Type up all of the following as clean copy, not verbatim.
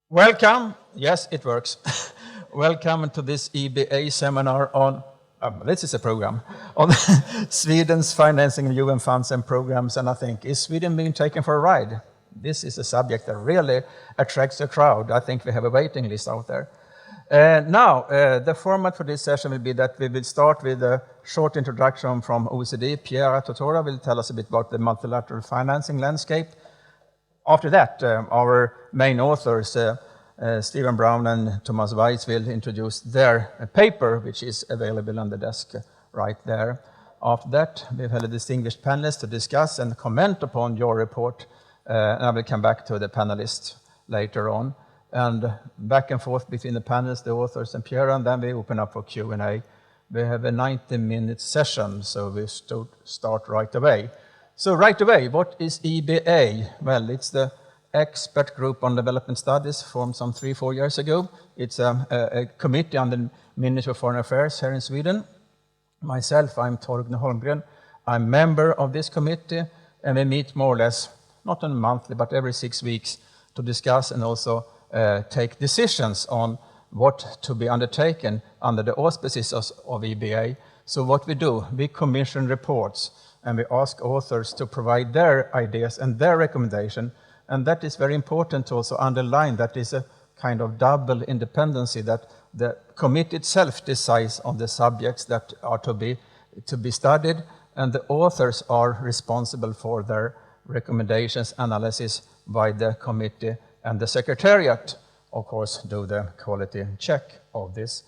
Welcome. Yes, it works. Welcome to this EBA seminar on, this is a program, on Sweden's financing of UN funds and programs. And I think, is Sweden being taken for a ride? This is a subject that really attracts a crowd. I think we have a waiting list out there. Now, the format for this session will be that we will start with a short introduction from OECD. Piera Tortora will tell us a bit about the multilateral financing landscape. After that, our main authors, Stephen Browne and Thomas Weiss, will introduce their paper, which is available on the desk right there. After that, we've had a distinguished panelist to discuss and comment upon your report, and I will come back to the panelists later on. And back and forth between the panelists, the authors, and Pierre, and then we open up for Q&A. We have a 90-minute session, so we start right away. So right away, what is EBA? Well, it's the expert group on development studies formed some 3-4 years ago. It's a committee on the Ministry of Foreign Affairs here in Sweden. Myself, I'm Torgny Holmgren. I'm member of this committee, and we meet more or less, not on a monthly, but every 6 weeks to discuss and also take decisions on what to be undertaken under the auspices of EBA. So what we do, we commission reports, and we ask authors to provide their ideas and their recommendation. And that is very important to also underline that is a kind of double independency, that the committee itself decides on the subjects that are to be studied, and the authors are responsible for their recommendations, analysis by the committee, and the secretariat, of course, do the quality check of these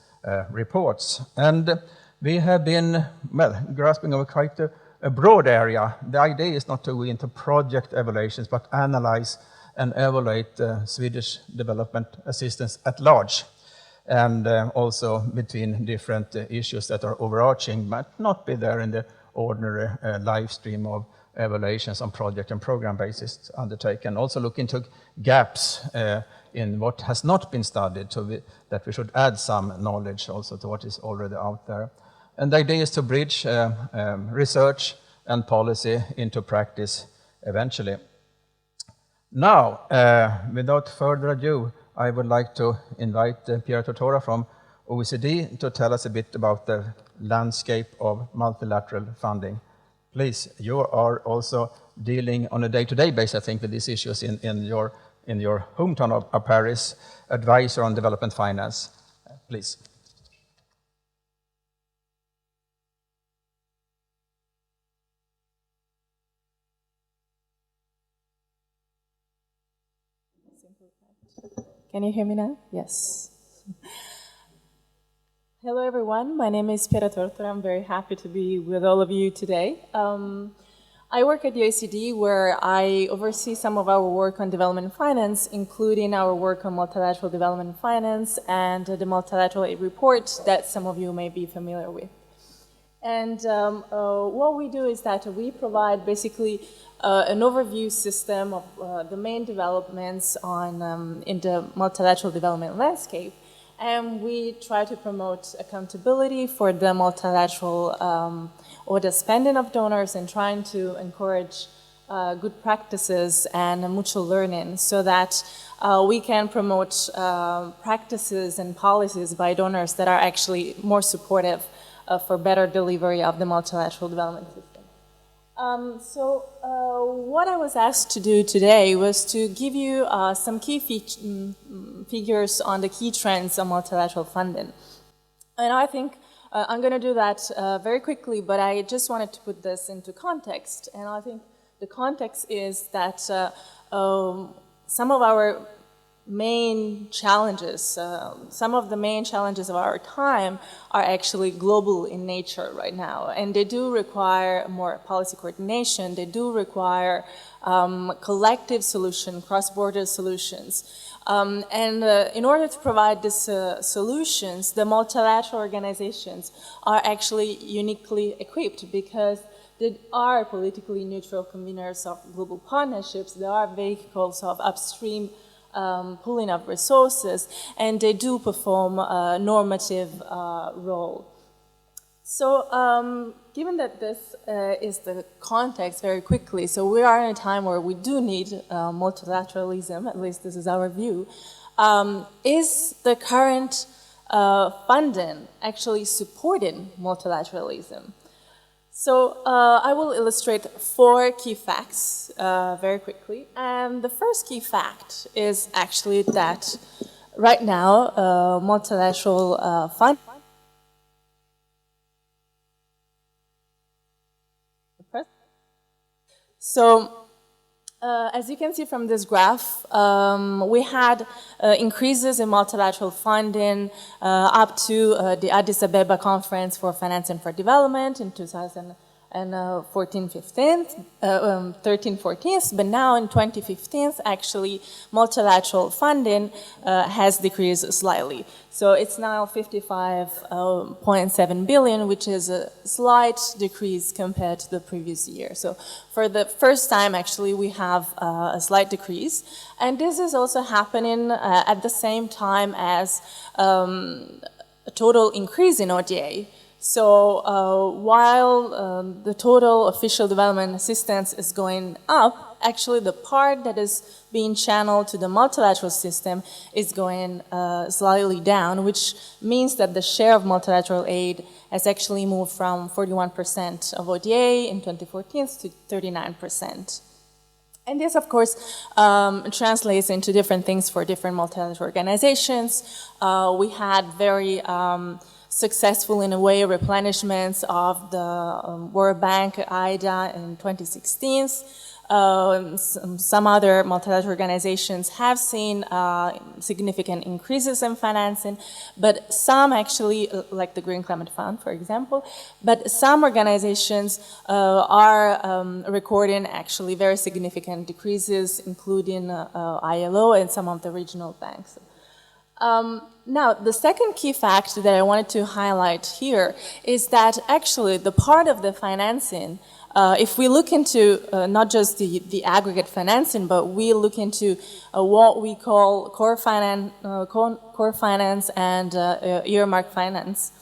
reports. And we have been, well, grasping over quite a broad area. The idea is not to go into project evaluations, but analyze and evaluate Swedish development assistance at large, and also between different issues that are overarching, but not be there in the ordinary live stream of evaluations on project and program basis undertaken. Also look into gaps in what has not been studied, so that we should add some knowledge also to what is already out there. And the idea is to bridge research and policy into practice eventually. Now, without further ado, I would like to invite Piera Tortora from OECD to tell us a bit about the landscape of multilateral funding. Please, you are also dealing on a day-to-day basis, I think, with these issues in your hometown of Paris, advisor on development finance. Please. Can you hear me now? Yes. Hello, everyone. My name is Piera Tortora. I'm very happy to be with all of you today. I work at the OECD, where I oversee some of our work on development finance, including our work on multilateral development finance and the multilateral aid report that some of you may be familiar with. And what we do is that we provide basically an overview system of the main developments on, in the multilateral development landscape. And we try to promote accountability for the multilateral or the spending of donors, and trying to encourage good practices and mutual learning, so that we can promote practices and policies by donors that are actually more supportive for better delivery of the multilateral development system. What I was asked to do today was to give you some key figures on the key trends on multilateral funding. And I think I'm going to do that very quickly, but I just wanted to put this into context. And I think the context is that some of our main challenges, some of the main challenges of our time are actually global in nature right now. And they do require more policy coordination. They do require collective solution, cross-border solutions. In order to provide these solutions, the multilateral organizations are actually uniquely equipped, because they are politically neutral conveners of global partnerships. They are vehicles of upstream pooling of resources, and they do perform a normative role. So given that this is the context very quickly, so we are in a time where we do need multilateralism, at least this is our view. is the current funding actually supporting multilateralism? So I will illustrate 4 key facts very quickly. And the first key fact is actually that right now multilateral fund. So as you can see from this graph, we had increases in multilateral funding up to the Addis Ababa Conference for Financing for Development in 13-14, but now in 2015, actually, multilateral funding has decreased slightly. So it's now 55.7 billion, which is a slight decrease compared to the previous year. So for the first time, actually, we have a slight decrease. And this is also happening at the same time as a total increase in ODA. So while the total official development assistance is going up, actually the part that is being channeled to the multilateral system is going slightly down, which means that the share of multilateral aid has actually moved from 41% of ODA in 2014 to 39%. And this, of course, translates into different things for different multilateral organizations. We had very successful, in a way, replenishments of the World Bank IDA in 2016. Some other multilateral organizations have seen significant increases in financing, but some actually, like the Green Climate Fund, for example, but some organizations are recording actually very significant decreases, including ILO and some of the regional banks. Now, the second key fact that I wanted to highlight here is that actually the part of the financing, if we look into not just the aggregate financing, but we look into what we call core finance and earmark finance.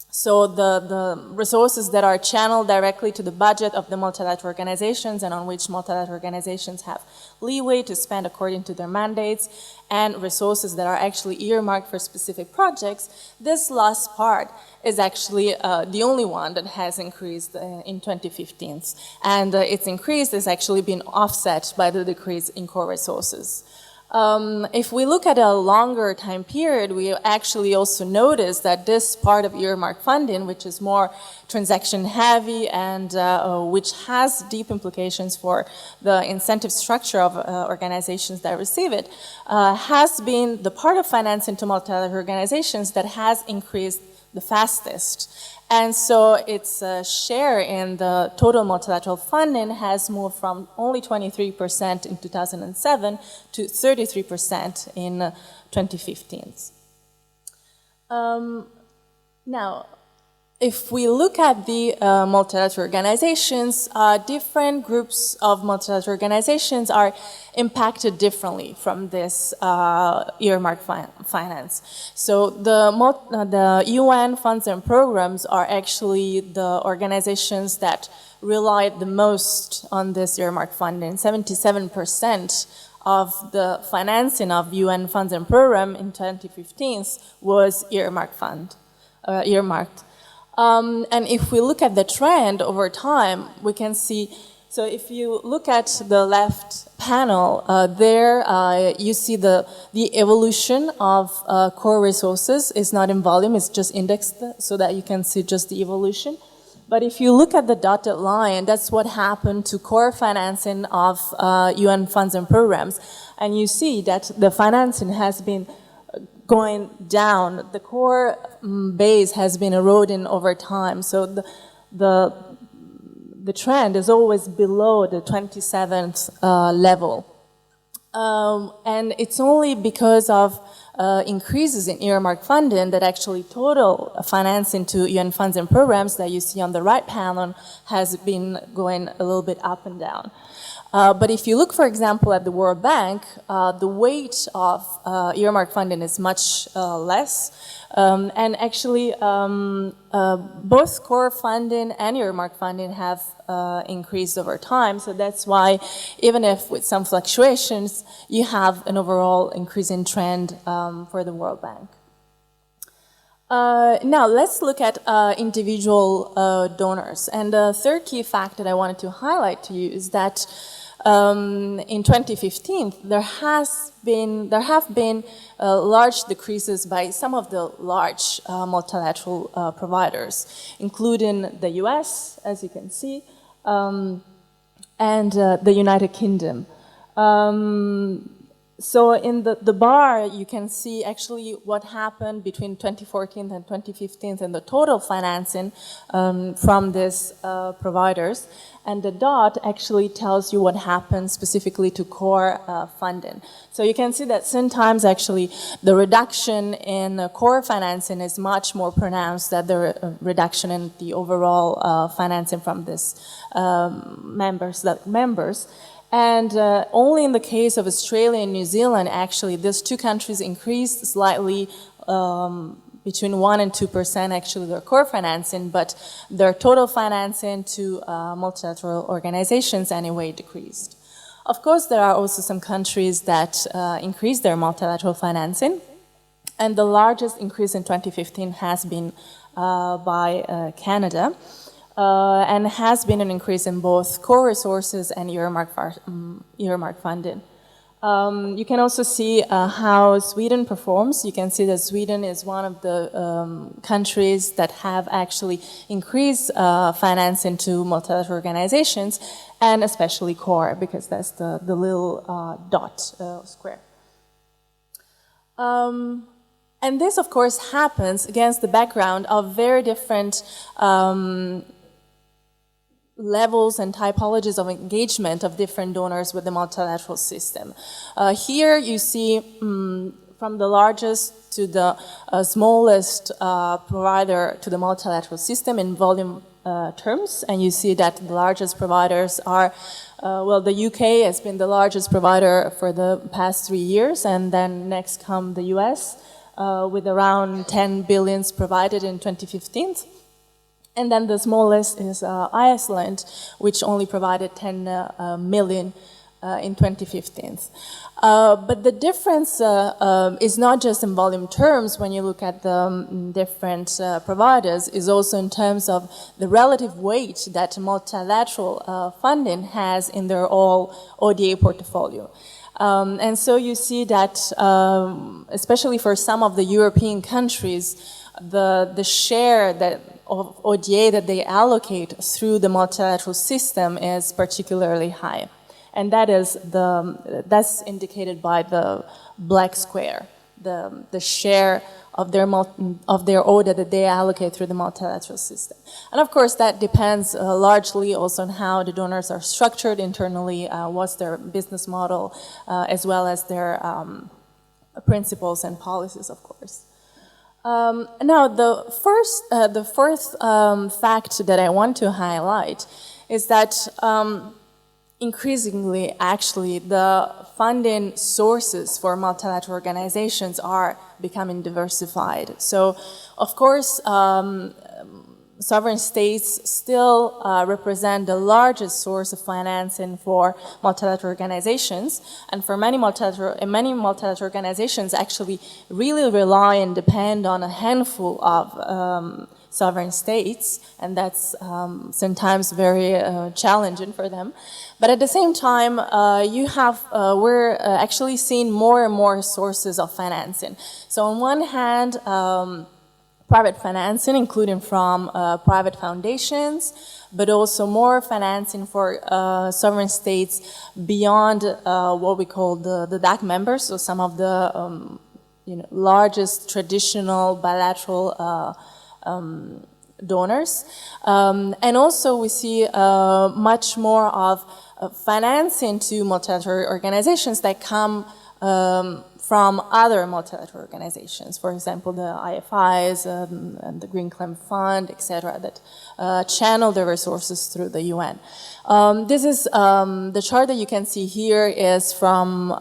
So the resources that are channeled directly to the budget of the multilateral organizations and on which multilateral organizations have leeway to spend according to their mandates, and resources that are actually earmarked for specific projects, this last part is actually the only one that has increased in 2015. And its increase has actually been offset by the decrease in core resources. If we look at a longer time period, we actually also notice that this part of earmark funding, which is more transaction heavy and which has deep implications for the incentive structure of organizations that receive it, has been the part of financing to multilateral organizations that has increased the fastest. And so its share in the total multilateral funding has moved from only 23% in 2007 to 33% in 2015. Now, if we look at the multilateral organizations, different groups of multilateral organizations are impacted differently from this earmark finance. So the UN funds and programs are actually the organizations that relied the most on this earmark funding. 77% of the financing of UN funds and program in 2015 was earmarked. And if we look at the trend over time, we can see, so if you look at the left panel, there you see the evolution of core resources. It's not in volume, it's just indexed so that you can see just the evolution. But if you look at the dotted line, that's what happened to core financing of UN funds and programs. And you see that the financing has been going down. The core base has been eroding over time. So the trend is always below the 27th level. And it's only because of increases in earmark funding that actually total financing to UN funds and programs that you see on the right panel has been going a little bit up and down. But if you look, for example, at the World Bank, the weight of earmark funding is much less. And actually, both core funding and earmark funding have increased over time. So that's why, even if with some fluctuations, you have an overall increasing trend for the World Bank. Now, let's look at individual donors. And the third key fact that I wanted to highlight to you is that in 2015, there have been large decreases by some of the large multilateral providers, including the US, as you can see, and the United Kingdom. So in the bar, you can see actually what happened between 2014 and 2015 and the total financing from these providers. And the dot actually tells you what happened specifically to core funding. So you can see that sometimes actually the reduction in core financing is much more pronounced than the reduction in the overall financing from these members. And only in the case of Australia and New Zealand, actually, these two countries increased slightly between 1 and 2% actually their core financing, but their total financing to multilateral organizations anyway decreased. Of course, there are also some countries that increased their multilateral financing, and the largest increase in 2015 has been by Canada. And has been an increase in both core resources and earmark funding. You can also see how Sweden performs. You can see that Sweden is one of the countries that have actually increased financing to multilateral organizations, and especially core, because that's the little dot square. And this, of course, happens against the background of very different levels and typologies of engagement of different donors with the multilateral system. Here you see from the largest to the smallest provider to the multilateral system in volume terms, and you see that the largest providers are, well, the UK has been the largest provider for the past 3 years, and then next come the US with around 10 billions provided in 2015. And then the smallest is Iceland, which only provided 10 million in 2015. But the difference is not just in volume terms when you look at the different providers, is also in terms of the relative weight that multilateral funding has in their all ODA portfolio. And so you see that, especially for some of the European countries, the share of ODA that they allocate through the multilateral system is particularly high. And that's indicated by the black square, the share of their ODA that they allocate through the multilateral system. And of course, that depends largely also on how the donors are structured internally, what's their business model, as well as their principles and policies, of course. Now, the fourth fact that I want to highlight is that increasingly, actually, the funding sources for multilateral organizations are becoming diversified. So, of course, sovereign states still represent the largest source of financing for multilateral organizations, and for many multilateral organizations actually really rely and depend on a handful of sovereign states, and that's sometimes very challenging for them. But at the same time, we're actually seeing more and more sources of financing. So on one hand, private financing, including from private foundations, but also more financing for sovereign states beyond what we call the DAC members, so some of the largest traditional bilateral donors. And also we see much more of financing to multilateral organizations that come from other multilateral organizations, for example, the IFIs and the Green Climate Fund, etc., that channel their resources through the UN. This is the chart that you can see here is from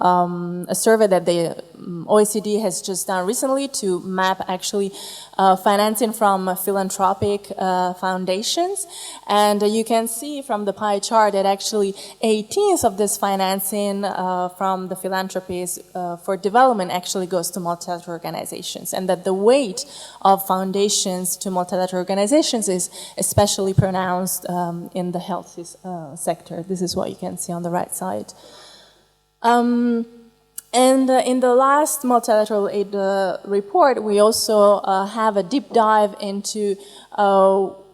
a survey that the OECD has just done recently to map actually financing from philanthropic foundations. And you can see from the pie chart that actually 18th of this financing from the philanthropies for development actually goes to multilateral organizations, and that the weight of foundations to multilateral organizations is especially pronounced in the health sector. This is what you can see on the right side. And in the last multilateral aid report, we also have a deep dive into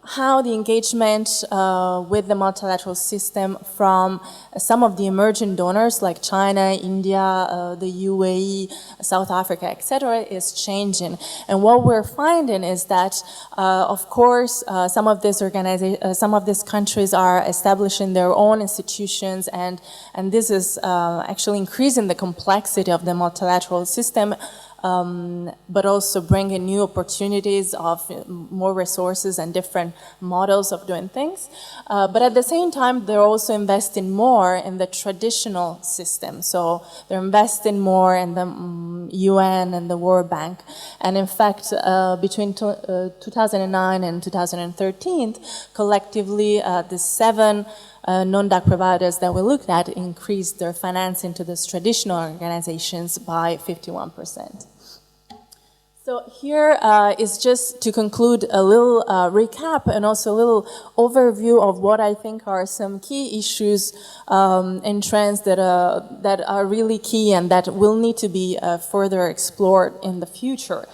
how the engagement with the multilateral system from some of the emerging donors like China, India, the UAE, South Africa, etc., is changing. And what we're finding is that, of course, some of these countries are establishing their own institutions, and this is actually increasing the complexity of the multilateral system. But also bringing new opportunities of more resources and different models of doing things. But at the same time, they're also investing more in the traditional system. So they're investing more in the UN and the World Bank. And in fact, between 2009 and 2013, collectively, the 7 non-DAC providers that we looked at increased their financing to these traditional organizations by 51%. So here is just to conclude a little recap and also a little overview of what I think are some key issues and trends that are really key and that will need to be further explored in the future.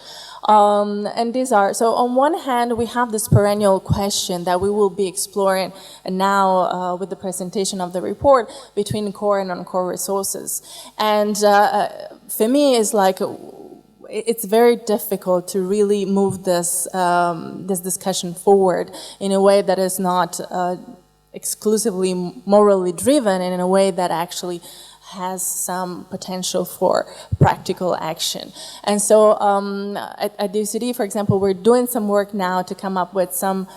And these are, so on one hand, we have this perennial question that we will be exploring now with the presentation of the report between core and non-core resources. And for me, it's like, it's very difficult to really move this, this discussion forward in a way that is not exclusively morally driven and in a way that actually has some potential for practical action. And so at the OECD, for example, we're doing some work now to come up with some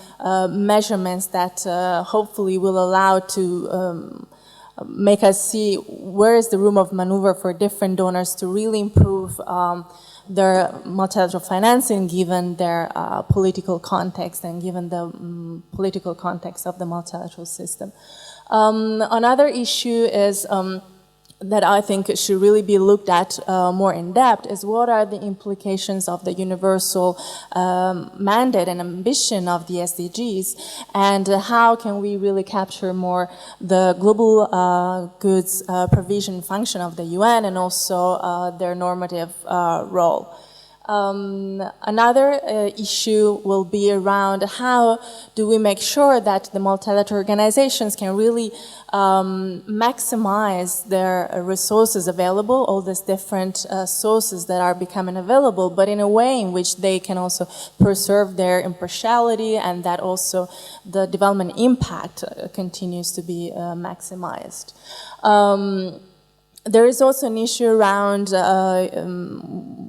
measurements that hopefully will allow to make us see where is the room of maneuver for different donors to really improve their multilateral financing given their political context and given the political context of the multilateral system. Another issue is that I think should really be looked at more in depth is what are the implications of the universal mandate and ambition of the SDGs, and how can we really capture more the global goods provision function of the UN and also their normative role. Another issue will be around how do we make sure that the multilateral organizations can really maximize their resources available, all these different sources that are becoming available, but in a way in which they can also preserve their impartiality and that also the development impact continues to be maximized. There is also an issue around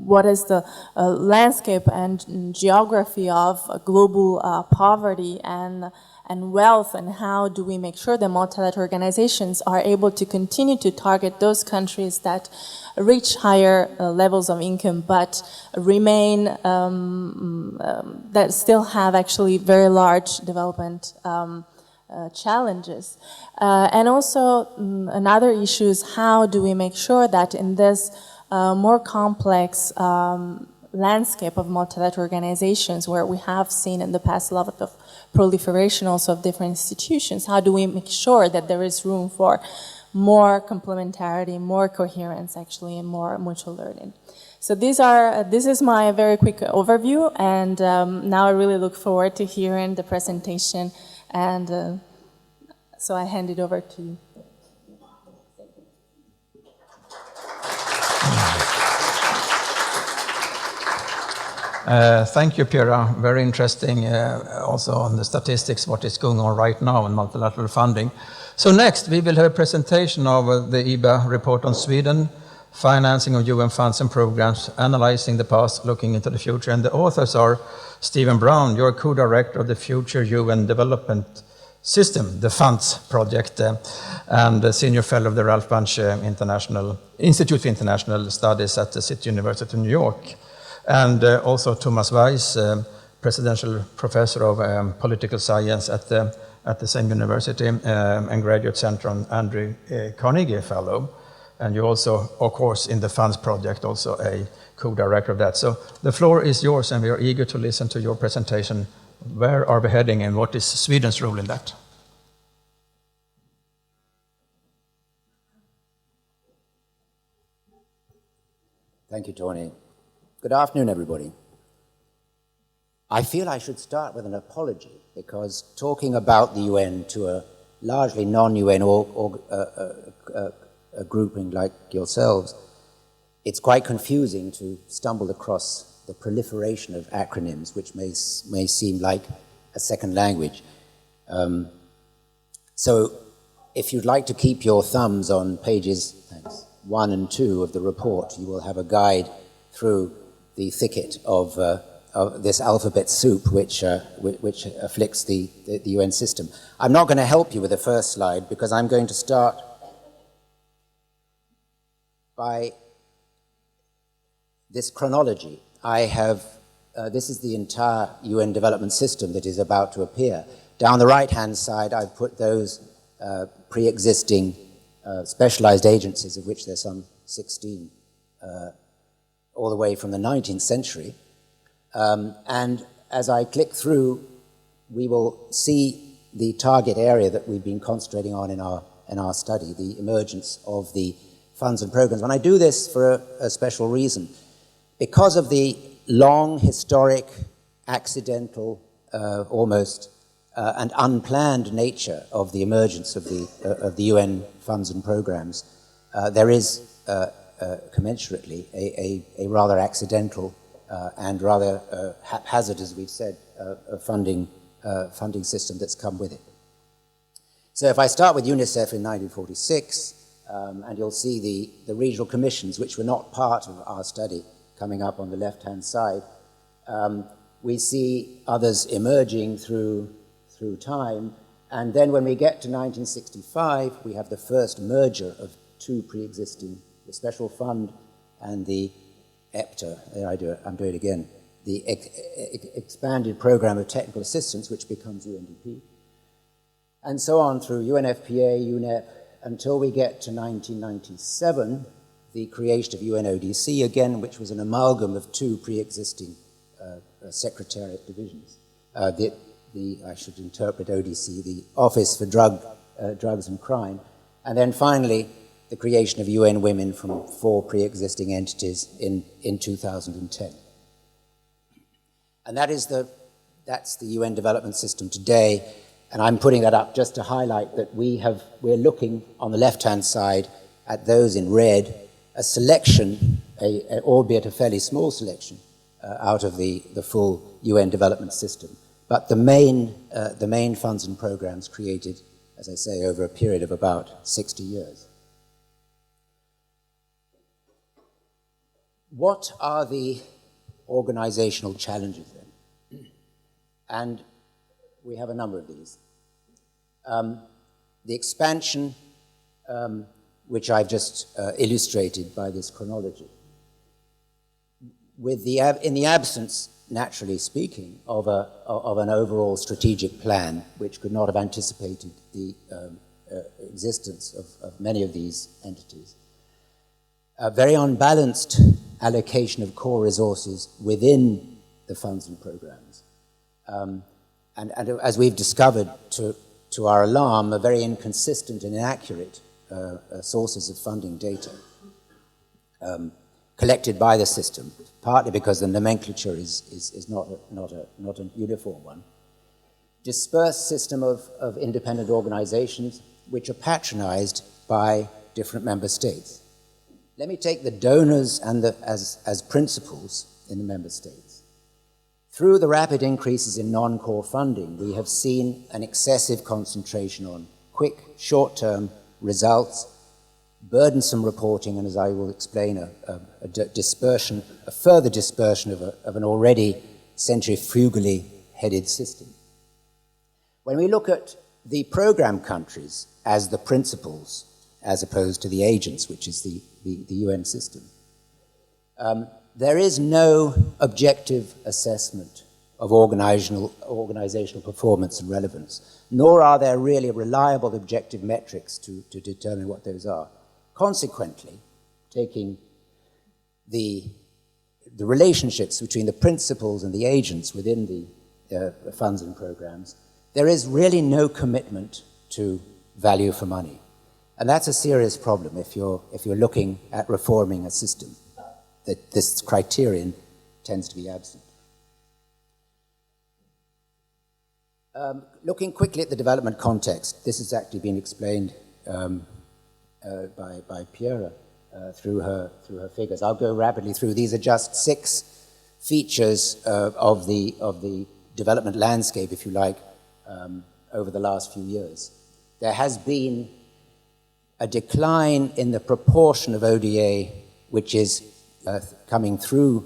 what is the landscape and geography of global poverty and wealth, and how do we make sure that multilateral organizations are able to continue to target those countries that reach higher levels of income but remain, that still have actually very large development challenges. And also another issue is how do we make sure that in this more complex landscape of multilateral organizations where we have seen in the past a lot of proliferation also of different institutions, how do we make sure that there is room for more complementarity, more coherence actually, and more mutual learning. So this is my very quick overview, and now I really look forward to hearing the presentation, and so I hand it over to you. Thank you, Piera. Very interesting also on the statistics, what is going on right now in multilateral funding. So next, we will have a presentation of the IBA report on Sweden, Financing of UN Funds and Programs, Analyzing the Past, Looking into the Future. And the authors are Stephen Browne, you're co-director of the Future UN Development System, the FUNDS project, and a senior fellow of the Ralph Bunche Institute for International Studies at the City University of New York. And also Thomas Weiss, presidential professor of political science at the same university and graduate center on Andrew Carnegie Fellow. And you're also, of course, in the FUNDS project, also a co-director of that. So the floor is yours, and we are eager to listen to your presentation. Where are we heading, and what is Sweden's role in that? Thank you, Torgny. Good afternoon, everybody. I feel I should start with an apology, because talking about the UN to a largely non-UN grouping like yourselves, it's quite confusing to stumble across the proliferation of acronyms, which may seem like a second language. So if you'd like to keep your thumbs on pages 1 and 2 of the report, you will have a guide through the thicket of this alphabet soup which afflicts the UN system. I'm not going to help you with the first slide, because I'm going to start by this chronology. I have, this is the entire UN development system that is about to appear. Down the right-hand side, I've put those pre-existing specialized agencies, of which there's some 16, all the way from the 19th century. And as I click through, we will see the target area that we've been concentrating on in our study, the emergence of the funds and programs. And I do this for a special reason. Because of the long, historic, accidental, almost, and unplanned nature of the emergence of the UN funds and programs, there is commensurately a rather accidental and rather haphazard, as we've said, funding system that's come with it. So if I start with UNICEF in 1946, and you'll see the regional commissions, which were not part of our study, coming up on the left-hand side. We see others emerging through time, and then when we get to 1965, we have the first merger of two pre-existing, the Special Fund and the EPTA, I'm doing it again, the Expanded Program of Technical Assistance, which becomes UNDP, and so on through UNFPA, UNEP, until we get to 1997, the creation of UNODC, again, which was an amalgam of two pre-existing secretariat divisions. I should interpret ODC, the Office for Drugs and Crime, and then finally, the creation of UN Women from 4 pre-existing entities in 2010. And that's the UN development system today, and I'm putting that up just to highlight that we're looking on the left-hand side at those in red, a selection, albeit a fairly small selection, out of the full UN development system. But the main funds and programs created, as I say, over a period of about 60 years. What are the organizational challenges then? And we have a number of these. The expansion, which I've just illustrated by this chronology. In the absence, naturally speaking, of an overall strategic plan, which could not have anticipated the existence of many of these entities. A very unbalanced allocation of core resources within the funds and programs. And as we've discovered, to our alarm, a very inconsistent and inaccurate sources of funding data collected by the system, partly because the nomenclature is not a uniform one. Dispersed system of independent organizations which are patronized by different member states. Let me take the donors and as principals in the member states. Through the rapid increases in non-core funding, we have seen an excessive concentration on quick, short-term results, burdensome reporting, and as I will explain, a further dispersion of an already centrifugally headed system. When we look at the program countries as the principals, as opposed to the agents, which is the UN system, there is no objective assessment of organizational performance and relevance, nor are there really reliable objective metrics to determine what those are. Consequently, taking the relationships between the principals and the agents within the funds and programs, there is really no commitment to value for money. And that's a serious problem if you're looking at reforming a system, that this criterion tends to be absent. Looking quickly at the development context, this has actually been explained by Piera through her figures. I'll go rapidly through. These are just 6 features of the development landscape, if you like, over the last few years. There has been a decline in the proportion of ODA which is coming through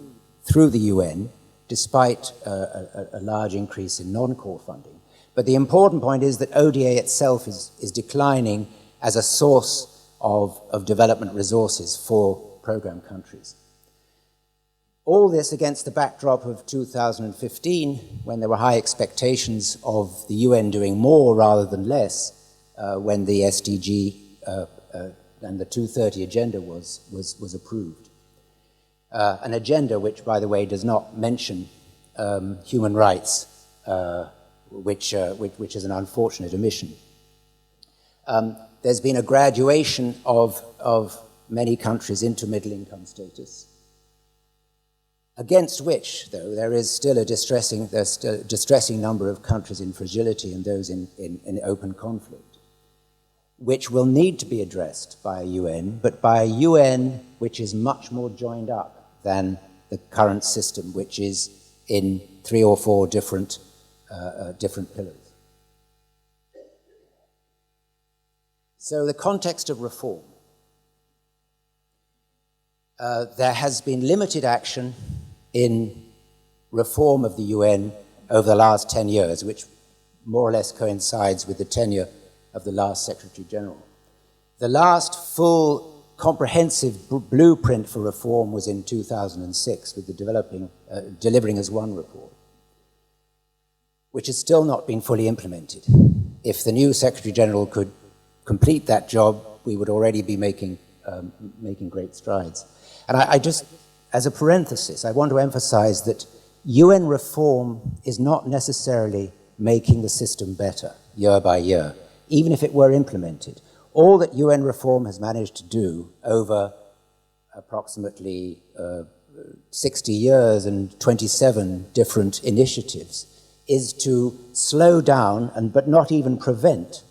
the UN, despite a large increase in non-core funding. But the important point is that ODA itself is declining as a source of development resources for program countries. All this against the backdrop of 2015, when there were high expectations of the UN doing more rather than less, when the SDG and the 230 agenda was approved. An agenda which, by the way, does not mention human rights, which is an unfortunate omission. There's been a graduation of many countries into middle income status, against which, though, there is still a distressing number of countries in fragility and those in open conflict, which will need to be addressed by a UN, but by a UN which is much more joined up than the current system, which is in 3 or 4 different pillars. So the context of reform. There has been limited action in reform of the UN over the last 10 years, which more or less coincides with the tenure of the last Secretary General. The last full comprehensive blueprint for reform was in 2006 with the Delivering as One report, which has still not been fully implemented. If the new Secretary General could complete that job, we would already be making great strides. And I just, as a parenthesis, I want to emphasize that UN reform is not necessarily making the system better year by year, even if it were implemented. All that UN reform has managed to do over approximately 60 years and 27 different initiatives is to slow down, but not even prevent,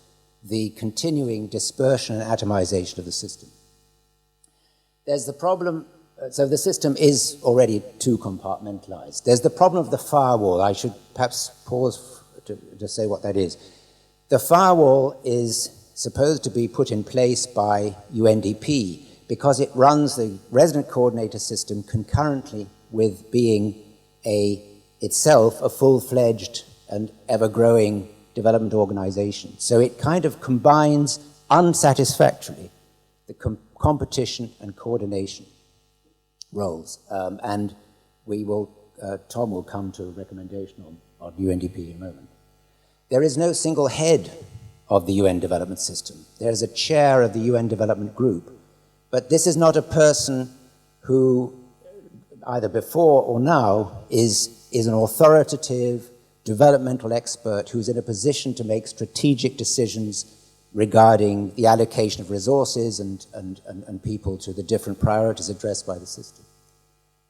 the continuing dispersion and atomization of the system. There's the problem, so the system is already too compartmentalized. There's the problem of the firewall. I should perhaps pause to say what that is. The firewall is supposed to be put in place by UNDP because it runs the resident coordinator system concurrently with being itself a full-fledged and ever-growing development organization. So it kind of combines unsatisfactorily the competition and coordination roles. And Tom will come to a recommendation on UNDP in a moment. There is no single head of the UN development system. There's a chair of the UN development group, but this is not a person who, either before or now, is an authoritative developmental expert who's in a position to make strategic decisions regarding the allocation of resources and people to the different priorities addressed by the system.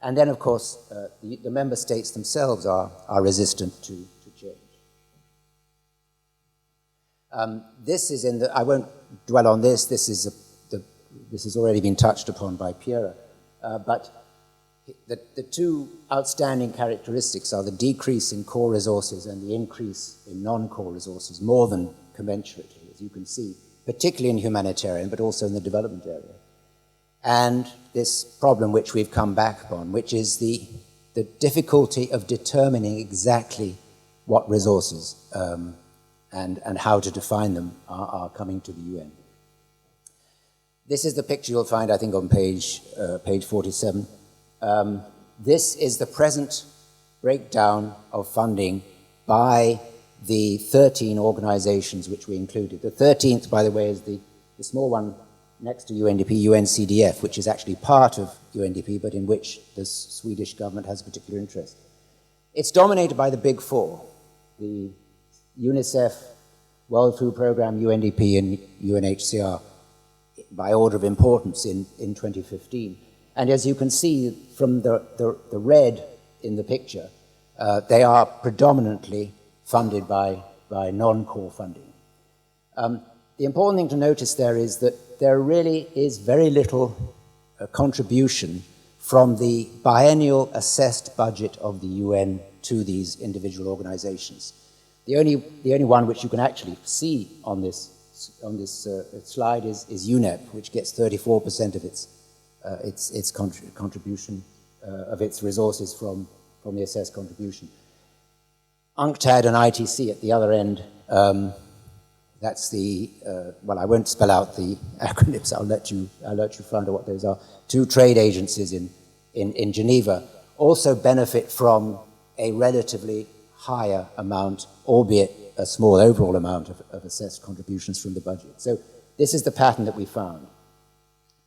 And then, of course, the member states themselves are resistant to change. This is in the, I won't dwell on this, this has already been touched upon by Piera, but the 2 outstanding characteristics are the decrease in core resources and the increase in non-core resources, more than commensurately. As you can see, particularly in humanitarian, but also in the development area. And this problem which we've come back upon, which is the difficulty of determining exactly what resources and how to define them are coming to the UN. This is the picture you'll find, I think, on page 47. This is the present breakdown of funding by the 13 organizations which we included. The 13th, by the way, is the small one next to UNDP, UNCDF, which is actually part of UNDP, but in which the Swedish government has a particular interest. It's dominated by the big four, the Unicef, World Food Programme, UNDP, and UNHCR, by order of importance in 2015. And as you can see from the red in the picture, they are predominantly funded by non-core funding. The important thing to notice there is that there really is very little contribution from the biennial assessed budget of the UN to these individual organizations. The only one which you can actually see on this slide is UNEP, which gets 34% of its contribution of its resources from the assessed contribution. UNCTAD and ITC at the other end, that's the, well, I won't spell out the acronyms, I'll let you find out what those are. Two trade agencies in Geneva also benefit from a relatively higher amount, albeit a small overall amount of assessed contributions from the budget. So this is the pattern that we found.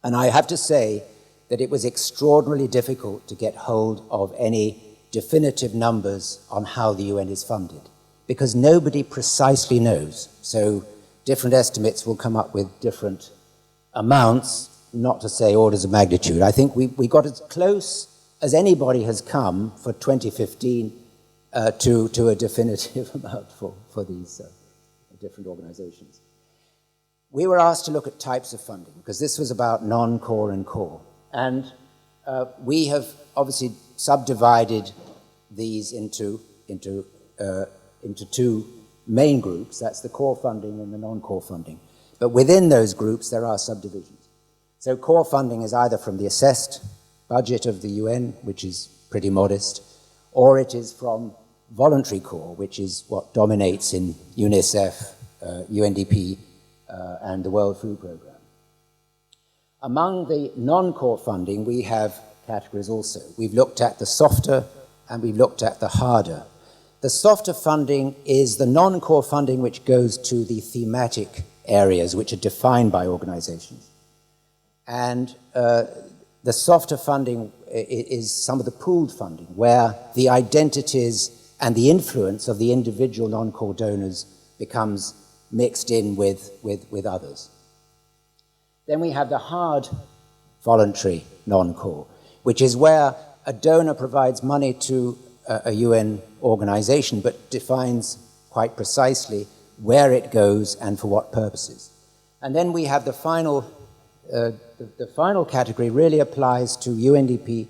And I have to say that it was extraordinarily difficult to get hold of any definitive numbers on how the UN is funded, because nobody precisely knows. So different estimates will come up with different amounts, not to say orders of magnitude. I think we got as close as anybody has come for 2015 to a definitive amount for these different organizations. We were asked to look at types of funding, because this was about non-core and core. And we have obviously subdivided these into two main groups. That's the core funding and the non-core funding. But within those groups, there are subdivisions. So core funding is either from the assessed budget of the UN, which is pretty modest, or it is from voluntary core, which is what dominates in UNICEF, UNDP, and the World Food Programme. Among the non-core funding, we have categories also. We've looked at the softer and we've looked at the harder. The softer funding is the non-core funding which goes to the thematic areas which are defined by organizations. And the softer funding is some of the pooled funding, where the identities and the influence of the individual non-core donors becomes mixed in with others. Then we have the hard voluntary non-core, which is where a donor provides money to a UN organization, but defines quite precisely where it goes and for what purposes. And then we have the final category really applies to UNDP,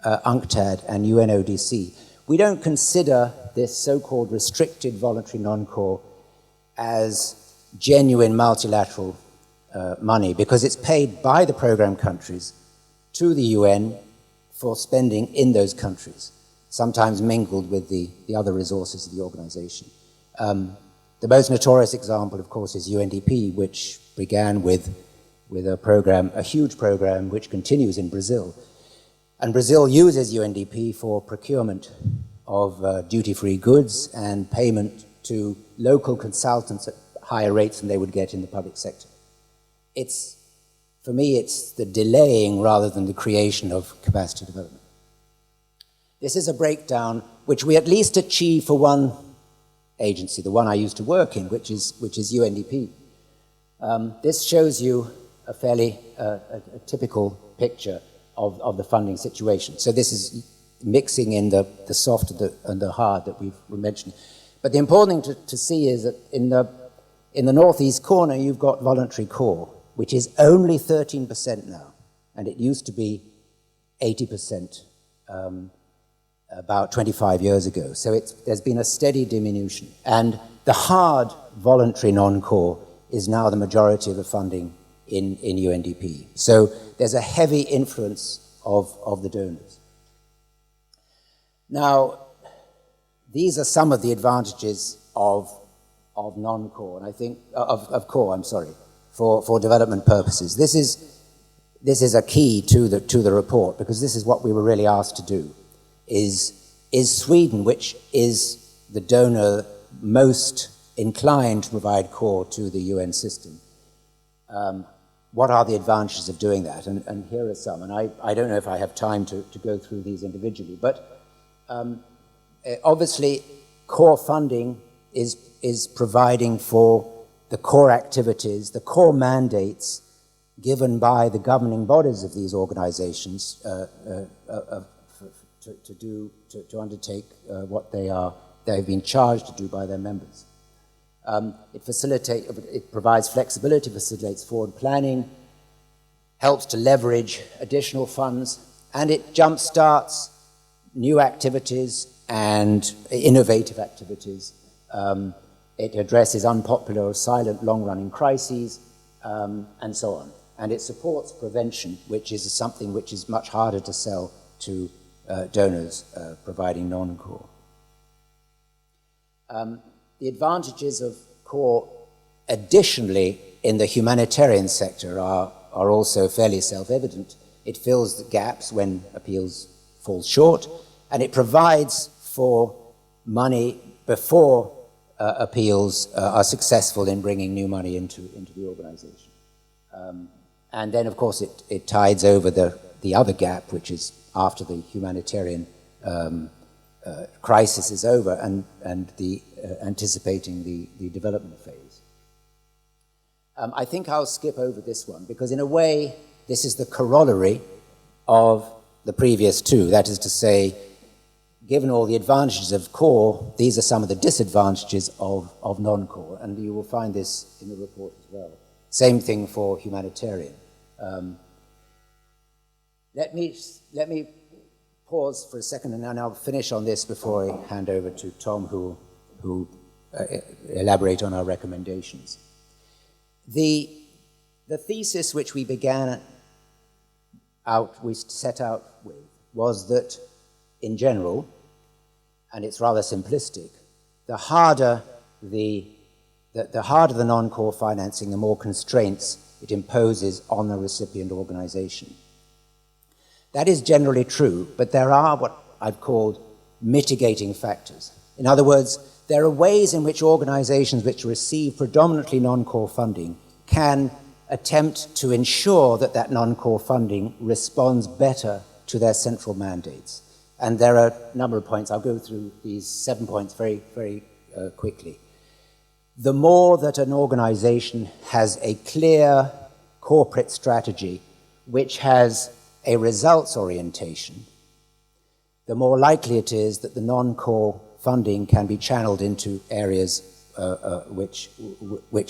UNCTAD, and UNODC. We don't consider this so-called restricted voluntary non-core as genuine multilateral money, because it's paid by the program countries to the UN for spending in those countries, sometimes mingled with the other resources of the organization. The most notorious example, of course, is UNDP, which began with a program, a huge program, which continues in Brazil. And Brazil uses UNDP for procurement of duty-free goods and payment to local consultants at higher rates than they would get in the public sector. For me, it's the delaying rather than the creation of capacity development. This is a breakdown which we at least achieve for one agency, the one I used to work in, which is UNDP. This shows you a fairly a typical picture of the funding situation. So this is mixing in the soft and the hard that we've mentioned. But the important thing to see is that in the northeast corner, you've got voluntary core, which is only 13% now, and it used to be 80% about 25 years ago. So there's been a steady diminution. And the hard voluntary non-core is now the majority of the funding in UNDP. So there's a heavy influence of the donors. Now, these are some of the advantages of non-core, and I think, of core, I'm sorry, for development purposes. This is a key to the report, because this is what we were really asked to do, is Sweden, which is the donor most inclined to provide core to the UN system, what are the advantages of doing that? And here are some, and I don't know if I have time to go through these individually, but obviously core funding is providing for the core activities, the core mandates given by the governing bodies of these organizations to undertake what they've been charged to do by their members. It provides flexibility, facilitates forward planning, helps to leverage additional funds, and it jumpstarts new activities and innovative activities. It addresses unpopular or silent long-running crises, and so on. And it supports prevention, which is something which is much harder to sell to donors providing non-core. The advantages of core, additionally, in the humanitarian sector are also fairly self-evident. It fills the gaps when appeals fall short, and it provides for money before appeals are successful in bringing new money into the organization. And then, of course, it tides over the other gap, which is after the humanitarian crisis is over and anticipating the development phase. I think I'll skip over this one, because in a way, this is the corollary of the previous two. That is to say, given all the advantages of core, these are some of the disadvantages of non-core, and you will find this in the report as well. Same thing for humanitarian. Let me pause for a second, and then I'll finish on this before I hand over to Tom, who elaborate on our recommendations. The thesis which we set out with was that, in general, and it's rather simplistic, the harder the non-core financing, the more constraints it imposes on the recipient organization. That is generally true, but there are what I've called mitigating factors. In other words, there are ways in which organizations which receive predominantly non-core funding can attempt to ensure that that non-core funding responds better to their central mandates. And there are a number of points. I'll go through these 7 points very, very quickly. The more that an organization has a clear corporate strategy which has a results orientation, the more likely it is that the non-core funding can be channeled into areas which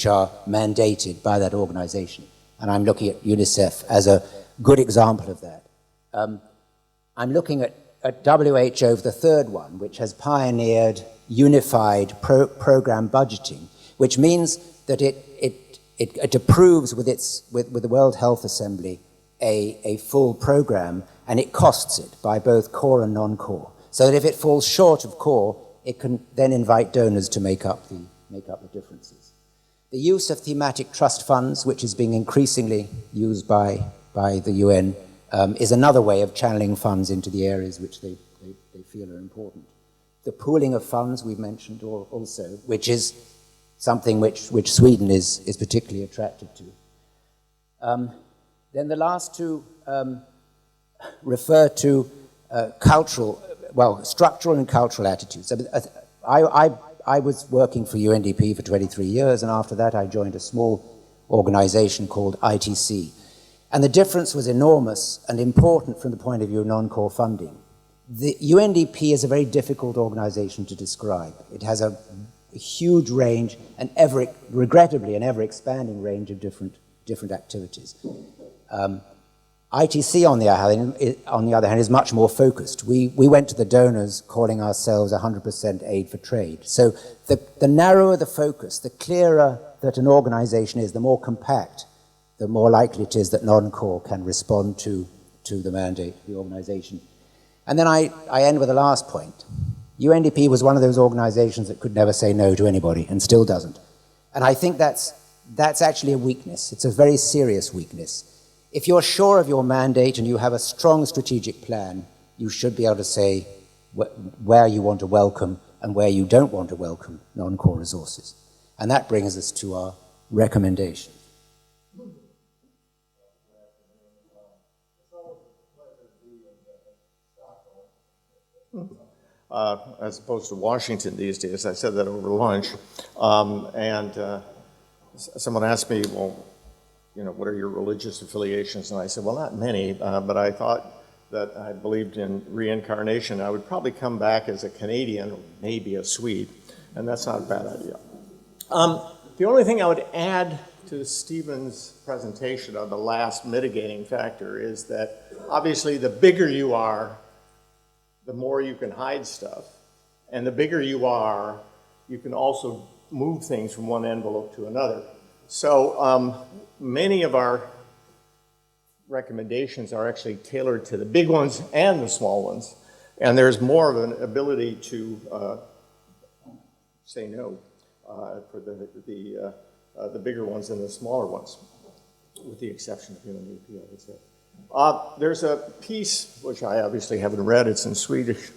are mandated by that organization. And I'm looking at Unicef as a good example of that. I'm looking at WHO, the third one, which has pioneered unified program budgeting, which means that it approves with the World Health Assembly a full program, and it costs it by both core and non-core. So that if it falls short of core, it can then invite donors to make up the differences. The use of thematic trust funds, which is being increasingly used by the UN, is another way of channeling funds into the areas which they feel are important. The pooling of funds we've mentioned also, which is something which Sweden is particularly attracted to. Then the last two refer to structural and cultural attitudes. I was working for UNDP for 23 years, and after that I joined a small organization called ITC. And the difference was enormous and important from the point of view of non-core funding. The UNDP is a very difficult organization to describe. It has a huge range, and regrettably, an ever-expanding range of different activities. ITC, on the other hand, is much more focused. We went to the donors calling ourselves 100% aid for trade. So the narrower the focus, the clearer that an organization is, the more compact, the more likely it is that non-core can respond to the mandate of the organization. And then I end with the last point. UNDP was one of those organizations that could never say no to anybody and still doesn't. And I think that's actually a weakness. It's a very serious weakness. If you're sure of your mandate and you have a strong strategic plan, you should be able to say where you want to welcome and where you don't want to welcome non-core resources. And that brings us to our recommendation. As opposed to Washington these days. I said that over lunch. Someone asked me, well, you know, what are your religious affiliations? And I said, well, not many, but I thought that I believed in reincarnation. I would probably come back as a Canadian, or maybe a Swede, and that's not a bad idea. The only thing I would add to Stephen's presentation of the last mitigating factor is that obviously the bigger you are, the more you can hide stuff. And the bigger you are, you can also move things from one envelope to another. So many of our recommendations are actually tailored to the big ones and the small ones. And there's more of an ability to say no for the bigger ones than the smaller ones, with the exception of UNDP, I would say. There's a piece, which I obviously haven't read, it's in Swedish.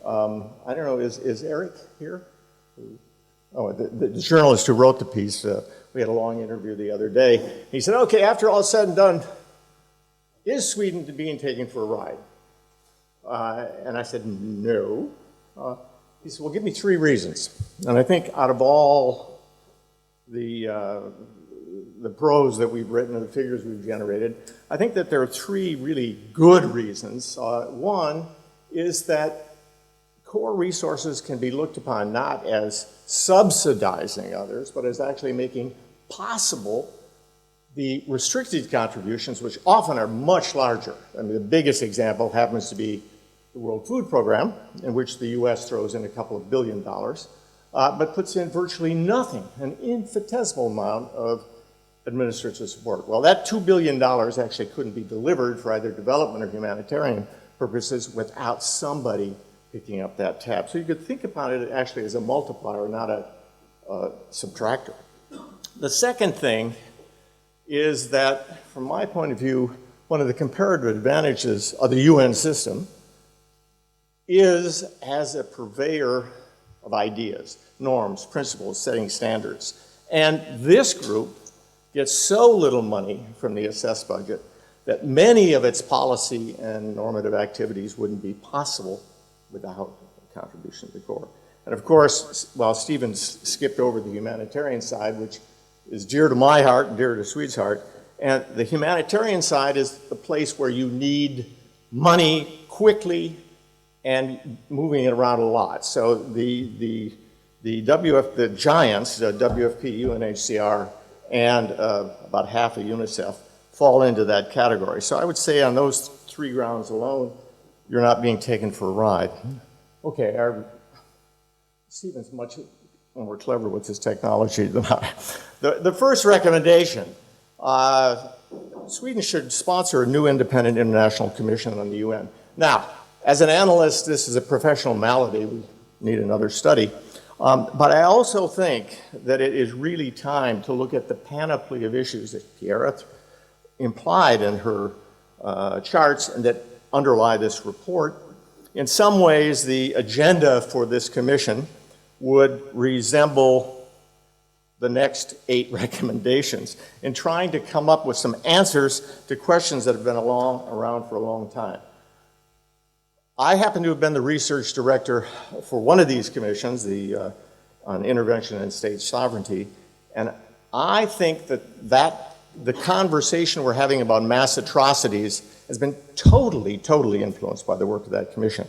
I don't know, is Eric here? Oh, the journalist who wrote the piece, we had a long interview the other day. He said, okay, after all is said and done, is Sweden being taken for a ride? And I said, no. He said, well, give me 3 reasons. And I think out of all the prose that we've written and the figures we've generated, I think that there are 3 really good reasons. One is that core resources can be looked upon not as subsidizing others, but as actually making possible the restricted contributions, which often are much larger. I mean, the biggest example happens to be the World Food Program, in which the US throws in a couple of $2 billion, but puts in virtually nothing, an infinitesimal amount of administrative support. Well, that $2 billion actually couldn't be delivered for either development or humanitarian purposes without somebody picking up that tab. So you could think about it actually as a multiplier, not a subtractor. The second thing is that, from my point of view, one of the comparative advantages of the UN system is as a purveyor of ideas, norms, principles, setting standards. And this group gets so little money from the assessed budget that many of its policy and normative activities wouldn't be possible without a contribution to the core. And of course, while Stephen skipped over the humanitarian side, which is dear to my heart and dear to Swede's heart, and the humanitarian side is the place where you need money quickly and moving it around a lot. So the giants, WFP, UNHCR, and about half of Unicef fall into that category. So I would say on those 3 grounds alone, you're not being taken for a ride. Okay, Stephen's much more clever with his technology than I. The first recommendation, Sweden should sponsor a new independent international commission on the UN. Now, as an analyst, this is a professional malady. We need another study. But I also think that it is really time to look at the panoply of issues that Piera implied in her charts and that underlie this report. In some ways, the agenda for this commission would resemble the next 8 recommendations in trying to come up with some answers to questions that have been around for a long time. I happen to have been the research director for one of these commissions, on intervention in state sovereignty, and I think that the conversation we're having about mass atrocities has been totally influenced by the work of that commission.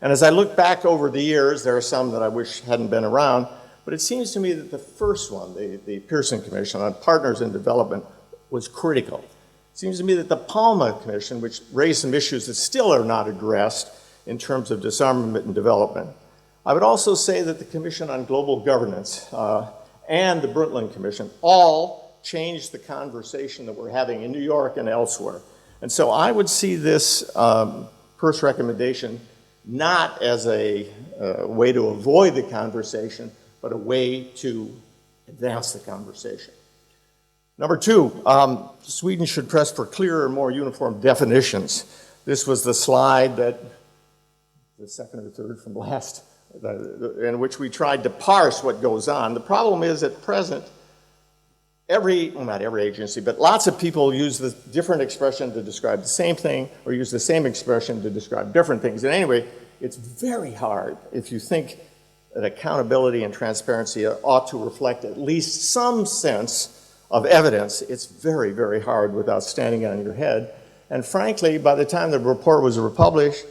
And as I look back over the years, there are some that I wish hadn't been around, but it seems to me that the first one, the Pearson Commission on Partners in Development, was critical. Seems to me that the Palma Commission, which raised some issues that still are not addressed in terms of disarmament and development. I would also say that the Commission on Global Governance and the Brundtland Commission all changed the conversation that we're having in New York and elsewhere. And so I would see this first recommendation not as a way to avoid the conversation, but a way to advance the conversation. Number two, Sweden should press for clearer and more uniform definitions. This was the slide that, the second or third from last, in which we tried to parse what goes on. The problem is at present, not every agency, but lots of people use the different expression to describe the same thing, or use the same expression to describe different things. And anyway, it's very hard if you think that accountability and transparency ought to reflect at least some sense of evidence. It's very, very hard without standing on your head. And frankly, by the time the report was published,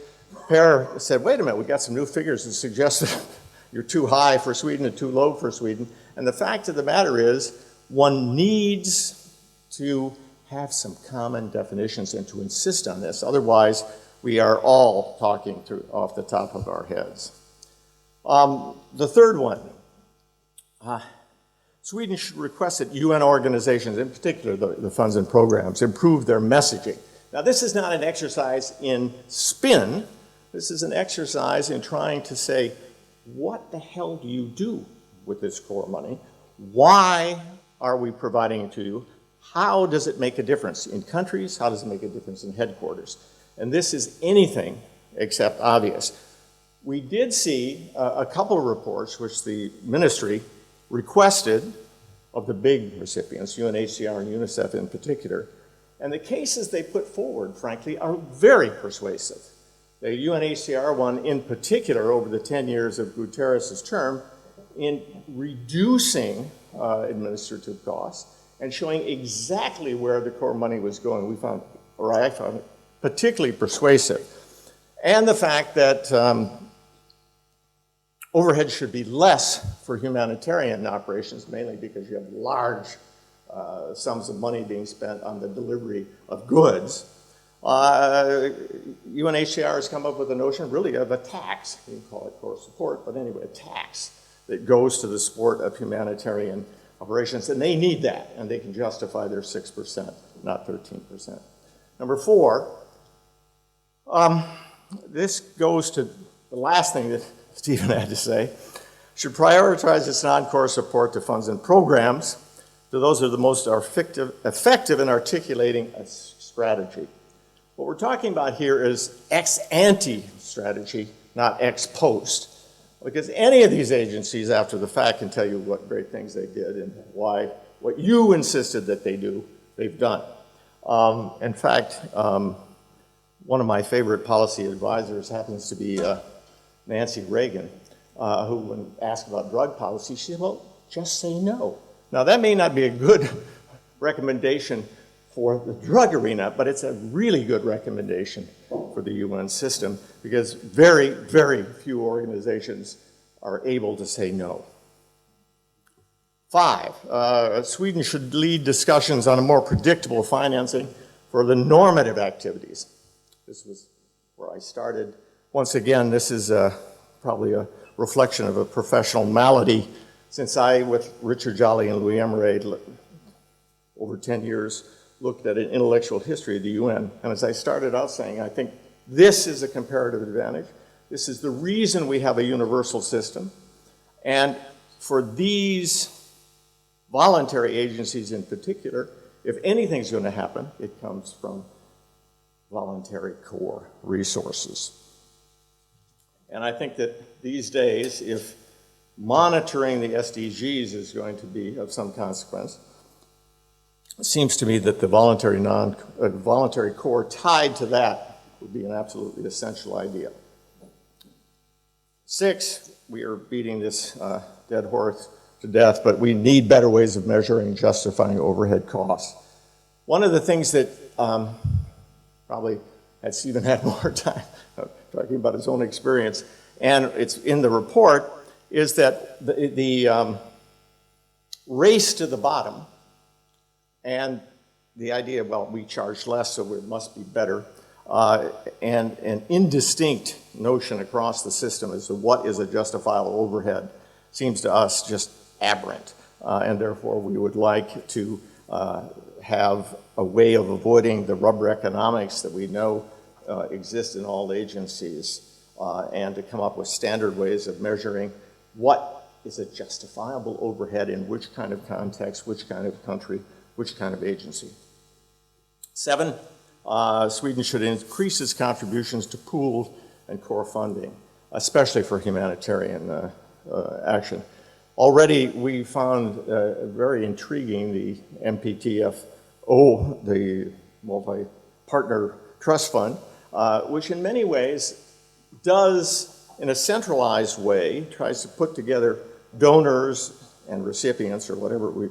Piera said, wait a minute, we got some new figures that suggest that you're too high for Sweden and too low for Sweden. And the fact of the matter is, one needs to have some common definitions and to insist on this. Otherwise, we are all talking off the top of our heads. The third one, Sweden should request that UN organizations, in particular the funds and programs, improve their messaging. Now, this is not an exercise in spin. This is an exercise in trying to say, what the hell do you do with this core money? Why are we providing it to you? How does it make a difference in countries? How does it make a difference in headquarters? And this is anything except obvious. We did see a couple of reports which the ministry requested of the big recipients, UNHCR and Unicef in particular, and the cases they put forward, frankly, are very persuasive. The UNHCR one in particular over the 10 years of Guterres' term in reducing administrative costs and showing exactly where the core money was going. We found, or I found it particularly persuasive. And the fact that overhead should be less for humanitarian operations, mainly because you have large sums of money being spent on the delivery of goods. UNHCR has come up with a notion really of a tax. You can call it core support, but anyway, a tax that goes to the support of humanitarian operations. And they need that, and they can justify their 6%, not 13%. Number four, this goes to the last thing that Stephen had to say, should prioritize its non-core support to funds and programs to those who are the most effective in articulating a strategy. What we're talking about here is ex-ante strategy, not ex-post. Because any of these agencies after the fact can tell you what great things they did and why what you insisted that they do, they've done. In fact, one of my favorite policy advisors happens to be Nancy Reagan, who, when asked about drug policy, she said, well, just say no. Now, that may not be a good recommendation for the drug arena, but it's a really good recommendation for the UN system because very, very few organizations are able to say no. 5, Sweden should lead discussions on a more predictable financing for the normative activities. This was where I started. Once again, this is probably a reflection of a professional malady since I, with Richard Jolly and Louis Emerade, over 10 years, looked at an intellectual history of the UN. And as I started out saying, I think this is a comparative advantage. This is the reason we have a universal system. And for these voluntary agencies in particular, if anything's going to happen, it comes from voluntary core resources. And I think that these days, if monitoring the SDGs is going to be of some consequence, it seems to me that the voluntary core tied to that would be an absolutely essential idea. 6, we are beating this dead horse to death, but we need better ways of measuring and justifying overhead costs. One of the things that probably had Stephen had more time talking about his own experience, and it's in the report, is that the race to the bottom and the idea, well, we charge less, so it must be better, and an indistinct notion across the system as to what is a justifiable overhead seems to us just aberrant. And therefore, we would like to have a way of avoiding the rubber economics that we know exist in all agencies, and to come up with standard ways of measuring what is a justifiable overhead in which kind of context, which kind of country, which kind of agency. 7, Sweden should increase its contributions to pooled and core funding, especially for humanitarian action. Already we found very intriguing the MPTFO, the Multi-Partner Trust Fund, which in many ways does, in a centralized way, tries to put together donors and recipients, or whatever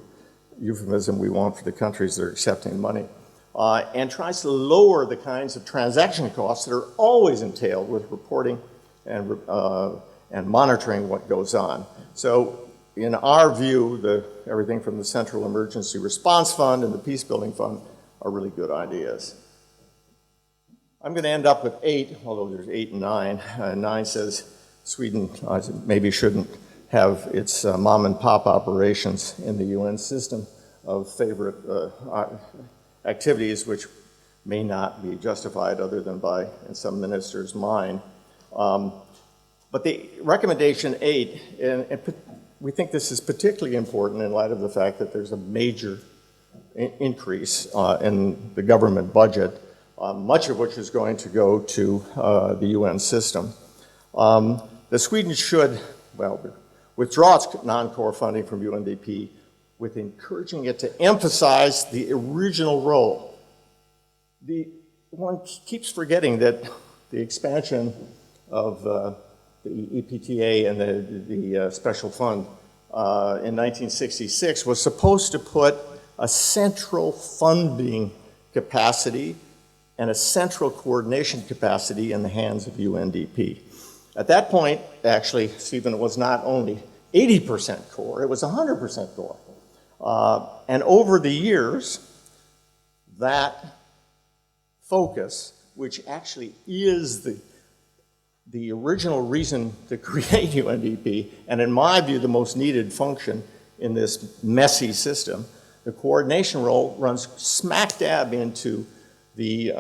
euphemism we want for the countries that are accepting money, and tries to lower the kinds of transaction costs that are always entailed with reporting and monitoring what goes on. So in our view, everything from the Central Emergency Response Fund and the Peace Building Fund are really good ideas. I'm going to end up with 8, although there's 8 and 9. 9 says Sweden maybe shouldn't have its mom and pop operations in the UN system of favorite activities, which may not be justified other than by, in some minister's mind. But the recommendation 8, and we think this is particularly important in light of the fact that there's a major increase in the government budget, much of which is going to go to the UN system. The Sweden should, withdraw its non-core funding from UNDP with encouraging it to emphasize the original role. One keeps forgetting that the expansion of the EPTA and the special fund in 1966 was supposed to put a central funding capacity and a central coordination capacity in the hands of UNDP. At that point, actually, Stephen, it was not only 80% core, it was 100% core. And over the years, that focus, which actually is the original reason to create UNDP, and in my view, the most needed function in this messy system, the coordination role runs smack dab into the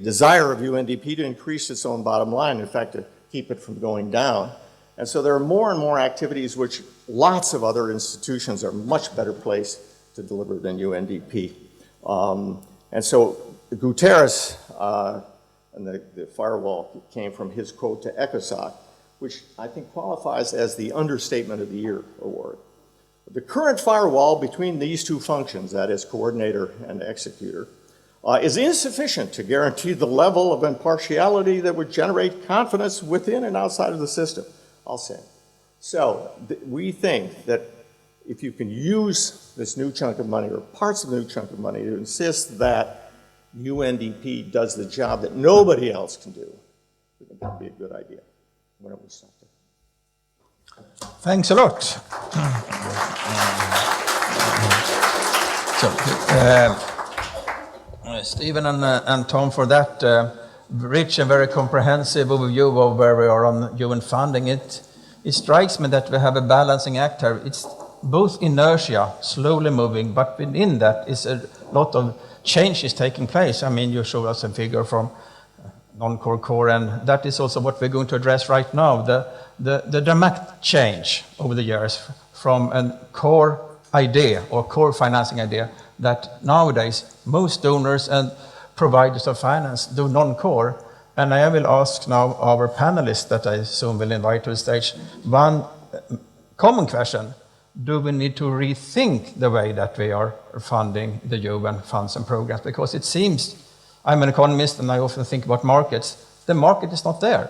desire of UNDP to increase its own bottom line, in fact, to keep it from going down. And so there are more and more activities which lots of other institutions are much better placed to deliver than UNDP. And so Guterres, and the firewall came from his quote to ECOSOC, which I think qualifies as the Understatement of the Year award. The current firewall between these two functions, that is coordinator and executor, is insufficient to guarantee the level of impartiality that would generate confidence within and outside of the system, I'll say. So we think that if you can use this new chunk of money or parts of the new chunk of money to insist that UNDP does the job that nobody else can do, we think that would be a good idea. Why don't we stop there? Thanks a lot. Stephen and Tom for that rich and very comprehensive overview of where we are on UN funding. It strikes me that we have a balancing act here. It's both inertia, slowly moving, but within that is a lot of changes taking place. I mean, you showed us a figure from non-core core, and that is also what we're going to address right now, the dramatic change over the years from a core idea or core financing idea that nowadays most donors and providers of finance do non-core. And I will ask now our panelists that I soon will invite to the stage one common question. Do we need to rethink the way that we are funding the UN funds and programs? Because it seems, I'm an economist and I often think about markets, the market is not there.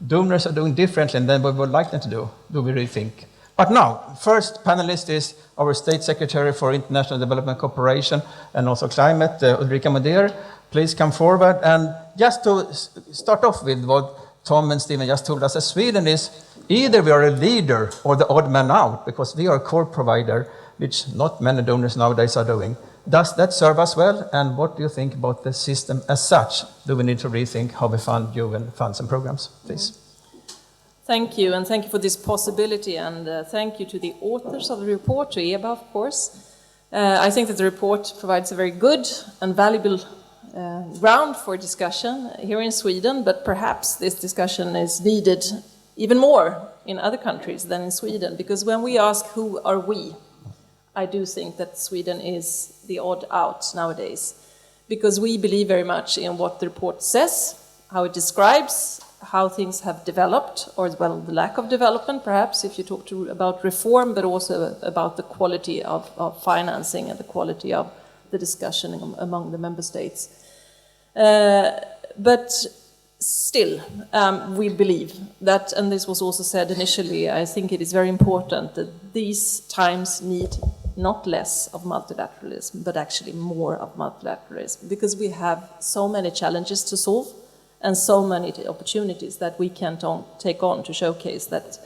Donors are doing differently than we would like them to do. Do we rethink? But now, first panelist is our State Secretary for International Development Cooperation and also Climate, Ulrika Modéer. Please come forward. And just to start off with what Tom and Stephen just told us, that Sweden is either we are a leader or the odd man out, because we are a core provider, which not many donors nowadays are doing. does that serve us well? And what do you think about the system as such? Do we need to rethink how we fund UN funds and programs, please? Thank you, and thank you for this possibility, and thank you to the authors of the report, to EBA, of course. I think that the report provides a very good and valuable ground for discussion here in Sweden, but perhaps this discussion is needed even more in other countries than in Sweden, because when we ask who are we, I do think that Sweden is the odd out nowadays, because we believe very much in what the report says, how it describes how things have developed, or well, the lack of development, perhaps, if you talk about reform, but also about the quality of financing and the quality of the discussion among the member states. But still, we believe that, and this was also said initially, I think it is very important that these times need not less of multilateralism, but actually more of multilateralism, because we have so many challenges to solve and so many opportunities that we can take on to showcase that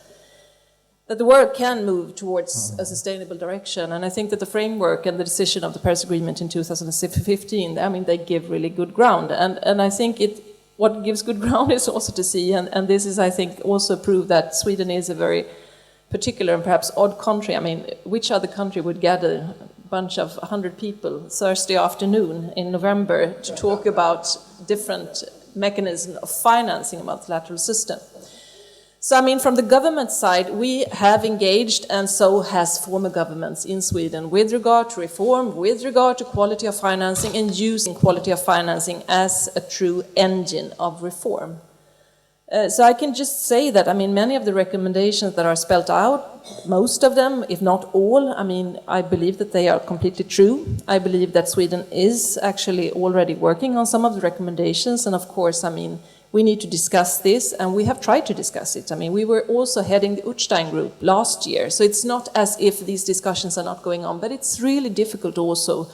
the world can move towards a sustainable direction. And I think that the framework and the decision of the Paris Agreement in 2015, I mean, they give really good ground. And I think what gives good ground is also to see, and this is, I think, also prove that Sweden is a very particular and perhaps odd country. I mean, which other country would gather a bunch of 100 people Thursday afternoon in November to talk about different mechanisms of financing a multilateral system? So, I mean, from the government side, we have engaged, and so has former governments in Sweden, with regard to reform, with regard to quality of financing, and using quality of financing as a true engine of reform. So I can just say that, I mean, many of the recommendations that are spelled out, most of them, if not all, I mean, I believe that they are completely true. I believe that Sweden is actually already working on some of the recommendations, and of course, I mean, we need to discuss this, and we have tried to discuss it. I mean, we were also heading the Utstein group last year, so it's not as if these discussions are not going on, but it's really difficult also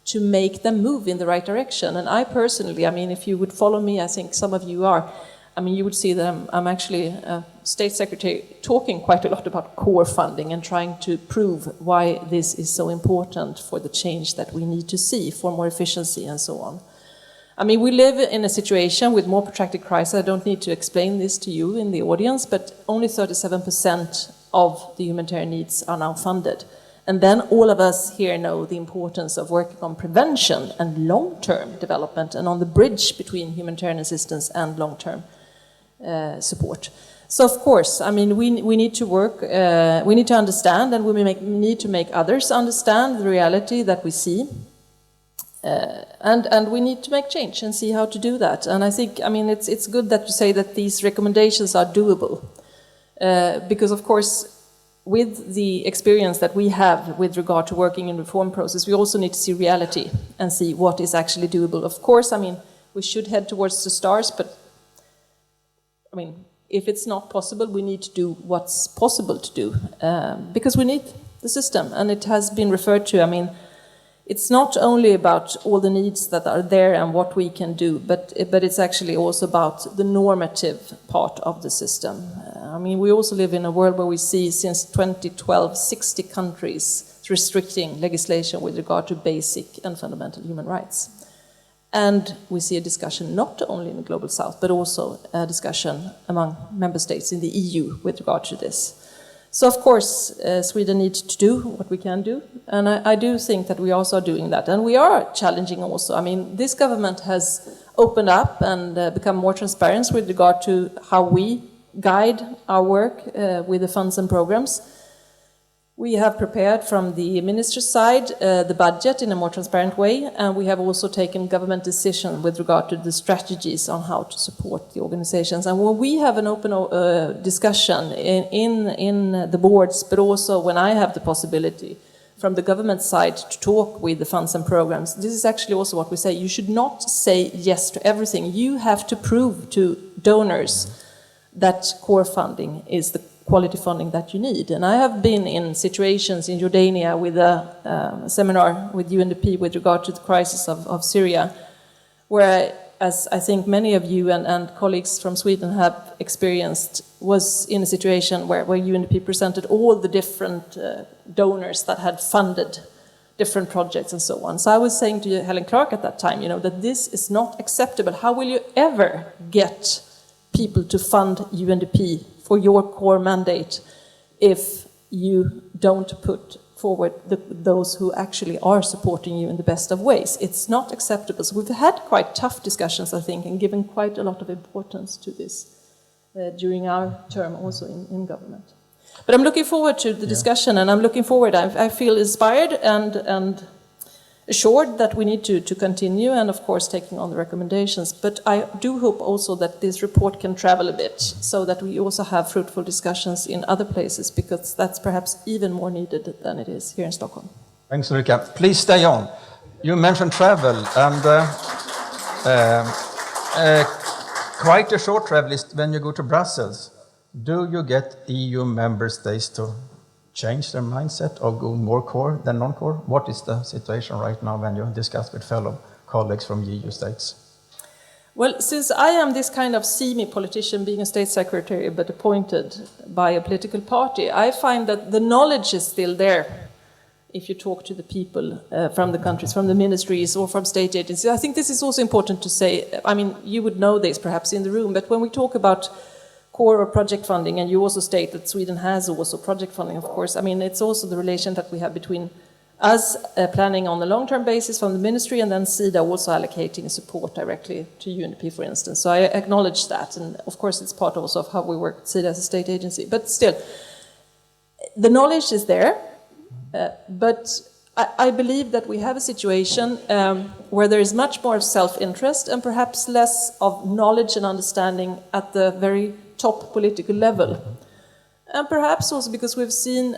to make them move in the right direction. And I personally, I mean, if you would follow me, I think some of you are, I mean, you would see that I'm actually a state secretary talking quite a lot about core funding and trying to prove why this is so important for the change that we need to see for more efficiency and so on. I mean, we live in a situation with more protracted crisis. I don't need to explain this to you in the audience, but only 37% of the humanitarian needs are now funded. And then all of us here know the importance of working on prevention and long-term development and on the bridge between humanitarian assistance and long-term support. So of course, I mean, we need to work, we need to understand, and we need to make others understand the reality that we see. And we need to make change and see how to do that. And I think, I mean, it's good that you say that these recommendations are doable. Because of course, with the experience that we have with regard to working in reform process, we also need to see reality and see what is actually doable. Of course, I mean, we should head towards the stars, but I mean, if it's not possible, we need to do what's possible to do, because we need the system. And it has been referred to, I mean, it's not only about all the needs that are there and what we can do, but it's actually also about the normative part of the system. I mean, we also live in a world where we see since 2012, 60 countries restricting legislation with regard to basic and fundamental human rights. And we see a discussion not only in the Global South, but also a discussion among member states in the EU with regard to this. So of course, Sweden needs to do what we can do, and I do think that we also are doing that, and we are challenging also. I mean, this government has opened up and become more transparent with regard to how we guide our work with the funds and programs. We have prepared from the minister's side the budget in a more transparent way, and we have also taken government decisions with regard to the strategies on how to support the organizations. And when we have an open discussion in the boards, but also when I have the possibility from the government side to talk with the funds and programs, this is actually also what we say. You should not say yes to everything. You have to prove to donors that core funding is the quality funding that you need. And I have been in situations in Jordania with a seminar with UNDP with regard to the crisis of Syria, where, as I think many of you and colleagues from Sweden have experienced, was in a situation where UNDP presented all the different donors that had funded different projects and so on. So I was saying to Helen Clark at that time, that this is not acceptable. How will you ever get people to fund UNDP for your core mandate if you don't put forward those who actually are supporting you in the best of ways? It's not acceptable. So we've had quite tough discussions, I think, and given quite a lot of importance to this during our term also in government. But I'm looking forward to the discussion, and I'm looking forward. I feel inspired and assured that we need to continue, and of course taking on the recommendations. But I do hope also that this report can travel a bit, so that we also have fruitful discussions in other places, because that's perhaps even more needed than it is here in Stockholm. Thanks, Ulrika. Please stay on. You mentioned travel, and quite a short travel is when you go to Brussels. Do you get EU member states to change their mindset or go more core than non-core? What is the situation right now when you discuss with fellow colleagues from EU states? Well, since I am this kind of semi-politician, being a state secretary but appointed by a political party, I find that the knowledge is still there. If you talk to the people from the countries, from the ministries or from state agencies, I think this is also important to say. I mean, you would know this perhaps in the room, but when we talk about core or project funding, and you also state that Sweden has also project funding, of course. I mean, it's also the relation that we have between us planning on a long-term basis from the ministry, and then Sida also allocating support directly to UNDP, for instance. So I acknowledge that, and of course it's part also of how we work with Sida as a state agency. But still, the knowledge is there, but I believe that we have a situation where there is much more self-interest and perhaps less of knowledge and understanding at the very top political level. And perhaps also because we've seen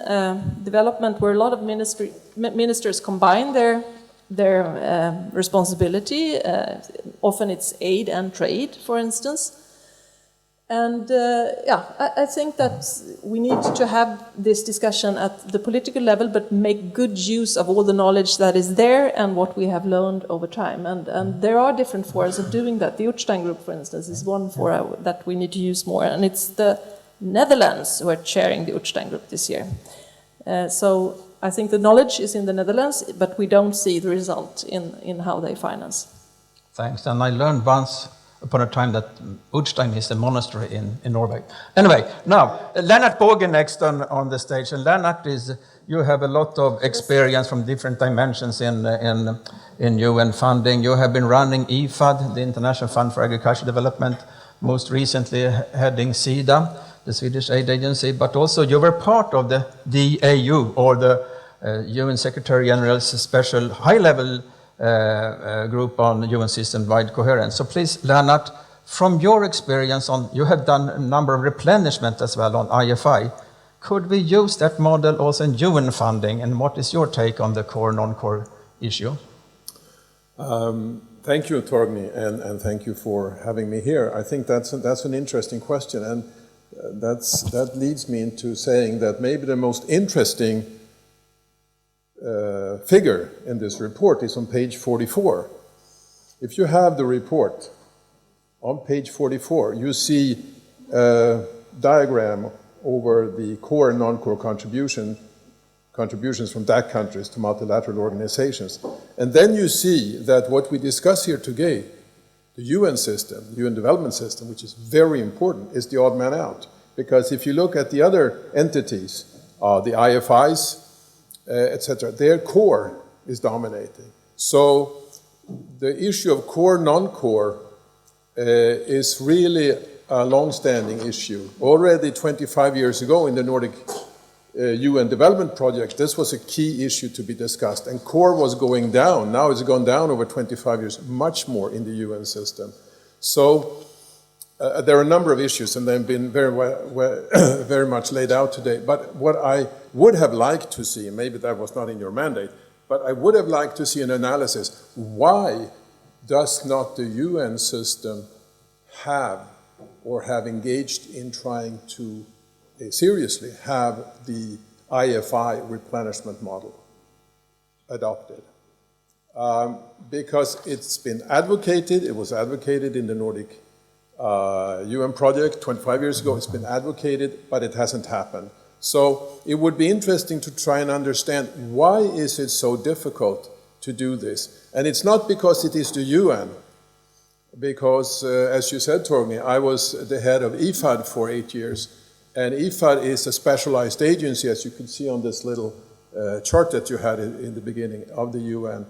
development where a lot of ministers combine their responsibility. Often it's aid and trade, for instance. And I think that we need to have this discussion at the political level, but make good use of all the knowledge that is there and what we have learned over time. And there are different forums of doing that. The Utstein Group, for instance, is one forum that we need to use more. And it's the Netherlands who are chairing the Utstein Group this year. So I think the knowledge is in the Netherlands, but we don't see the result in how they finance. Thanks. And I learned once upon a time that Utstein is a monastery in Norway. Anyway, now, Lennart Båge next on the stage. And Lennart, you have a lot of experience from different dimensions in UN funding. You have been running IFAD, the International Fund for Agricultural Development, most recently heading Sida, the Swedish aid agency, but also you were part of the DAU, or the UN Secretary General's special high-level group on UN system-wide coherence. So please, Lennart, from your experience you have done a number of replenishment as well on IFI. Could we use that model also in UN funding, and what is your take on the core, non-core issue? Thank you, Torgny, and thank you for having me here. I think that's an interesting question, and that leads me into saying that maybe the most interesting figure in this report is on page 44. If you have the report on page 44, you see a diagram over the core and non-core contributions from DAC countries to multilateral organizations. And then you see that what we discuss here today, the UN system, UN development system, which is very important, is the odd man out. Because if you look at the other entities, the IFIs, etc., their core is dominating. So the issue of core, non-core is really a long-standing issue. Already 25 years ago in the Nordic UN development project, this was a key issue to be discussed, and core was going down. Now it's gone down over 25 years, much more in the UN system. So there are a number of issues, and they've been very much laid out today. But what I would have liked to see, and maybe that was not in your mandate, but I would have liked to see an analysis. Why does not the UN system have engaged in trying to seriously have the IFI replenishment model adopted? Because it's been advocated, it was advocated in the Nordic UN project 25 years ago, it's been advocated, but it hasn't happened. So it would be interesting to try and understand why is it so difficult to do this. And it's not because it is the UN, because as you said, Torgny, I was the head of IFAD for 8 years, and IFAD is a specialized agency, as you can see on this little chart that you had in the beginning of the UN,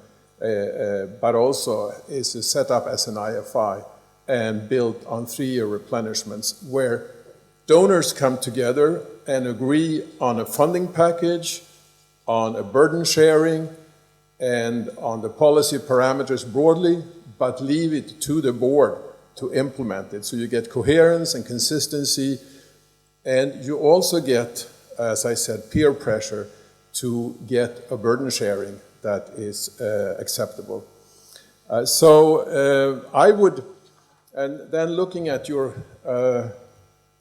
but also is set up as an IFI and built on 3-year replenishments, where donors come together and agree on a funding package, on a burden sharing, and on the policy parameters broadly, but leave it to the board to implement it. So you get coherence and consistency, and you also get, as I said, peer pressure to get a burden sharing that is acceptable. I would, and then looking at your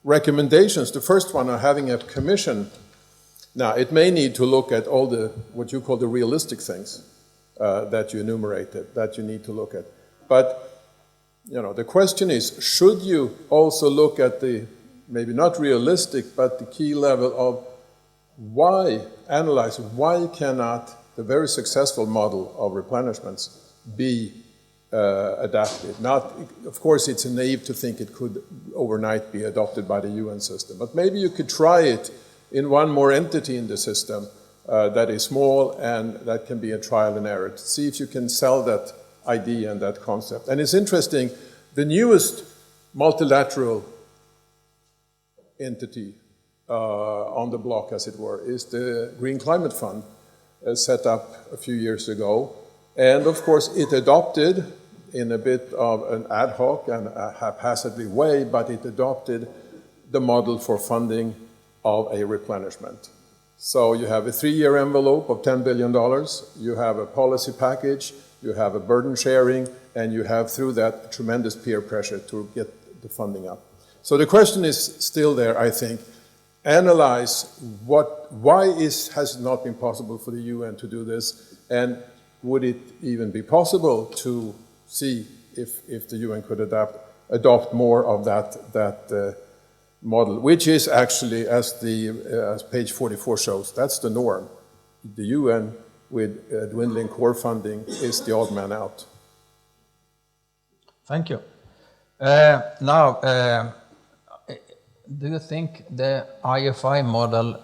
recommendations, the first one are having a commission. Now, it may need to look at all the, what you call the realistic things that you enumerated, that you need to look at. But, you know, the question is, should you also look at the, maybe not realistic, but the key level of why, analyze why cannot the very successful model of replenishments be adapted? Not, of course, it's naive to think it could overnight be adopted by the UN system, but maybe you could try it in one more entity in the system that is small and that can be a trial and error, to see if you can sell that idea and that concept. And it's interesting, the newest multilateral entity on the block, as it were, is the Green Climate Fund, set up a few years ago. And of course, it adopted in a bit of an ad hoc and a haphazardly way, but it adopted the model for funding of a replenishment. So you have a 3-year envelope of $10 billion, you have a policy package, you have a burden sharing, and you have through that tremendous peer pressure to get the funding up. So the question is still there, I think. Analyze why has it not been possible for the UN to do this, and would it even be possible to see if the UN could adopt more of that model, which is actually, as page 44 shows, that's the norm. The UN with dwindling core funding is the odd man out. Thank you. Now, do you think the IFI model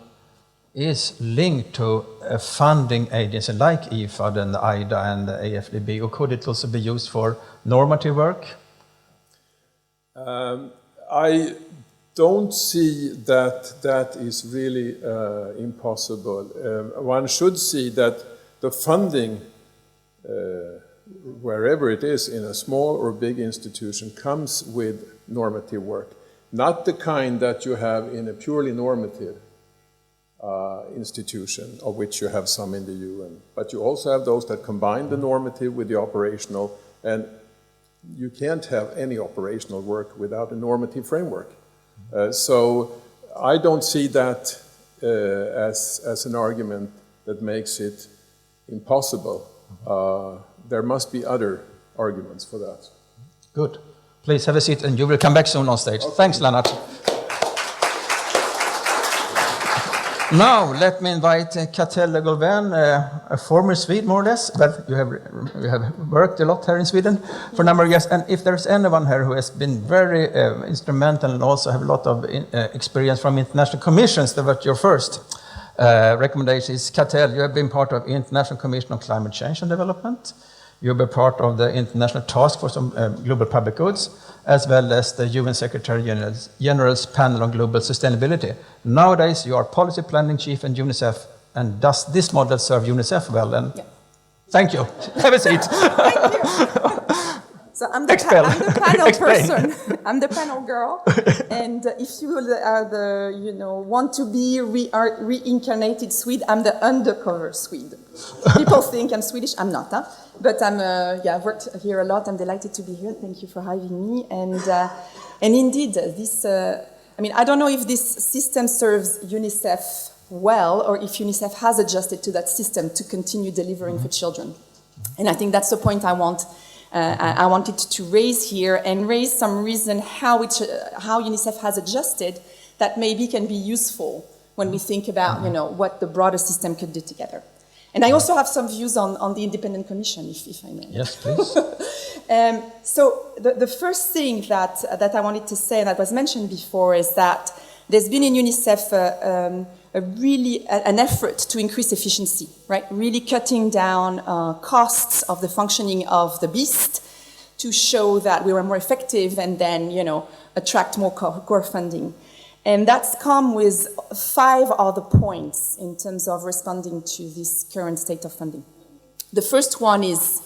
is linked to a funding agency like IFAD and IDA and the AFDB, or could it also be used for normative work? I don't see that is really impossible. One should see that the funding, wherever it is, in a small or big institution, comes with normative work. Not the kind that you have in a purely normative institution, of which you have some in the UN. But you also have those that combine the normative with the operational, and you can't have any operational work without a normative framework. So I don't see that as an argument that makes it impossible. There must be other arguments for that. Good. Please have a seat, and you will come back soon on stage. Okay. Thanks, Lennart. Now, let me invite Katell Le Goulven, a former Swede, more or less, but you have worked a lot here in Sweden for a number of years, and if there's anyone here who has been very instrumental and also have a lot of experience from international commissions, that was your first recommendation is Katell. You have been part of International Commission on Climate Change and Development. You've been part of the International Task Force on Global Public Goods, as well as the UN Secretary General's Panel on Global Sustainability. Nowadays, you are Policy Planning Chief in UNICEF, and does this model serve UNICEF well? And yeah. Thank you. Have a seat. Thank you. So I'm the panel person. I'm the panel girl, and if you want to be reincarnated Swede, I'm the undercover Swede. People think I'm Swedish. I'm not, huh? But I've worked here a lot. I'm delighted to be here. Thank you for having me. And indeed, this. I don't know if this system serves UNICEF well, or if UNICEF has adjusted to that system to continue delivering for children. And I think that's the point I wanted to raise here, and raise some reason how UNICEF has adjusted that maybe can be useful when we think about, what the broader system could do together. And I also have some views on the Independent Commission, if I may. Yes, please. So the first thing that I wanted to say, and that was mentioned before, is that there's been in UNICEF an effort to increase efficiency, right? Really cutting down costs of the functioning of the beast to show that we were more effective and then, attract more core funding. And that's come with 5 other points in terms of responding to this current state of funding. The first one is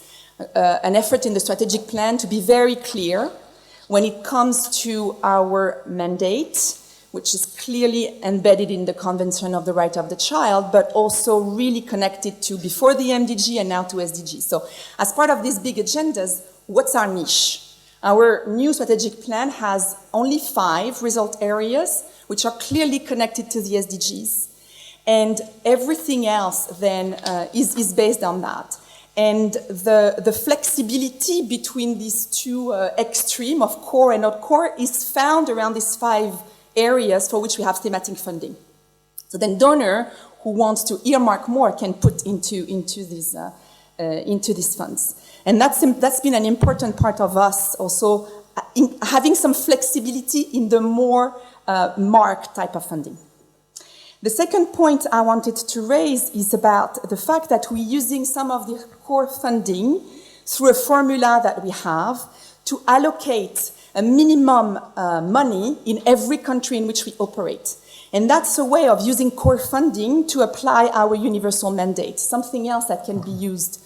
an effort in the strategic plan to be very clear when it comes to our mandate, which is clearly embedded in the Convention of the Right of the Child, but also really connected to before the MDG and now to SDG. So as part of these big agendas, what's our niche? Our new strategic plan has only 5 result areas, which are clearly connected to the SDGs. And everything else then is based on that. And the flexibility between these two extremes of core and not core is found around these 5 areas for which we have thematic funding. So then donor who wants to earmark more can put into these funds. And that's been an important part of us also in having some flexibility in the more marked type of funding. The second point I wanted to raise is about the fact that we're using some of the core funding through a formula that we have to allocate a minimum money in every country in which we operate. And that's a way of using core funding to apply our universal mandate, something else that can be used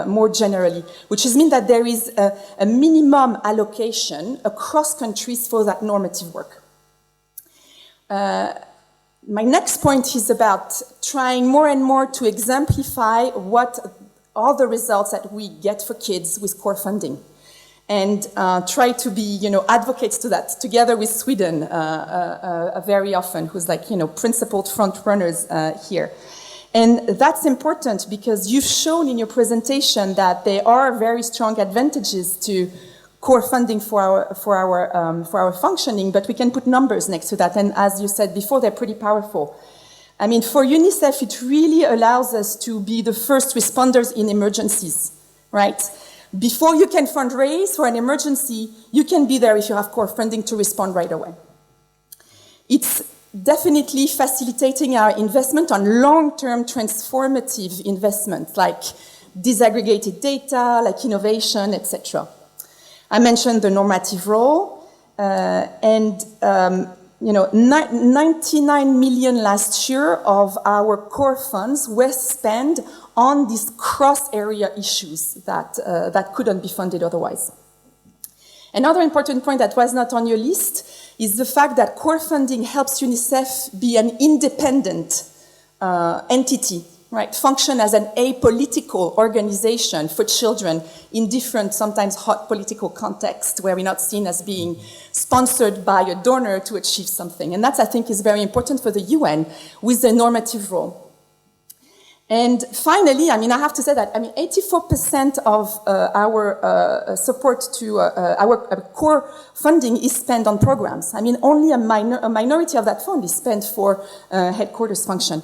more generally, which means that there is a minimum allocation across countries for that normative work. My next point is about trying more and more to exemplify what are the results that we get for kids with core funding, and try to be, advocates to that, together with Sweden very often, who's like, principled front runners here. And that's important because you've shown in your presentation that there are very strong advantages to core funding for our functioning, but we can put numbers next to that. And as you said before, they're pretty powerful. I mean, for UNICEF, it really allows us to be the first responders in emergencies, right? Before you can fundraise for an emergency, you can be there if you have core funding to respond right away. It's definitely facilitating our investment on long-term transformative investments like disaggregated data, like innovation, etc. I mentioned the normative role, 99 million last year of our core funds were spent on these cross-area issues that couldn't be funded otherwise. Another important point that was not on your list is the fact that core funding helps UNICEF be an independent entity, right? Function as an apolitical organization for children in different, sometimes hot political contexts where we're not seen as being sponsored by a donor to achieve something. And that, I think, is very important for the UN with the normative role. And finally, I have to say that, 84% of our support to our core funding is spent on programs. Only a minority of that fund is spent for headquarters function.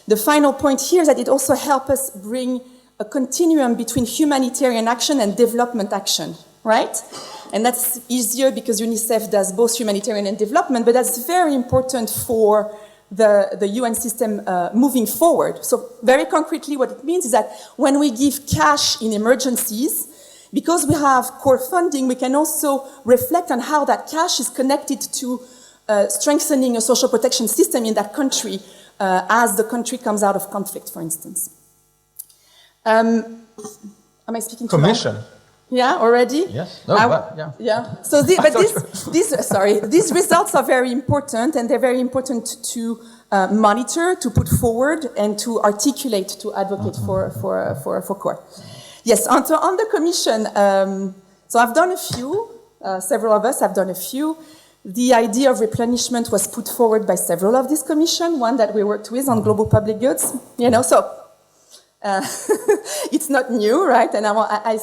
The final point here is that it also helps us bring a continuum between humanitarian action and development action, right? And that's easier because UNICEF does both humanitarian and development, but that's very important for the UN system moving forward. So very concretely, what it means is that when we give cash in emergencies, because we have core funding, we can also reflect on how that cash is connected to strengthening a social protection system in that country as the country comes out of conflict, for instance. Am I speaking too long? Commission. Yeah, already? Yes. No, yeah. Yeah. So, these results are very important, and they're very important to monitor, to put forward, and to articulate, to advocate for core. Yes. On the commission. So I've done a few. Several of us have done a few. The idea of replenishment was put forward by several of this commission. One that we worked with on global public goods. So. It's not new, right? And I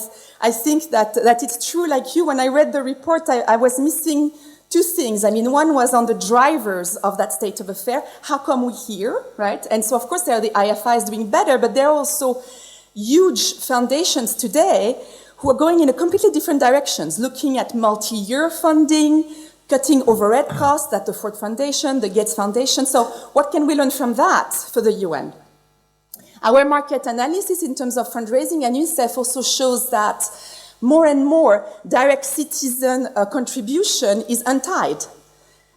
think that it's true. Like you, when I read the report, I was missing two things. I mean, one was on the drivers of that state of affair. How come we're here, right? And so, of course, there are the IFIs doing better, but there are also huge foundations today who are going in a completely different directions, looking at multi-year funding, cutting overhead costs at the Ford Foundation, the Gates Foundation. So what can we learn from that for the UN? Our market analysis in terms of fundraising and Unicef also shows that more and more direct citizen contribution is untied.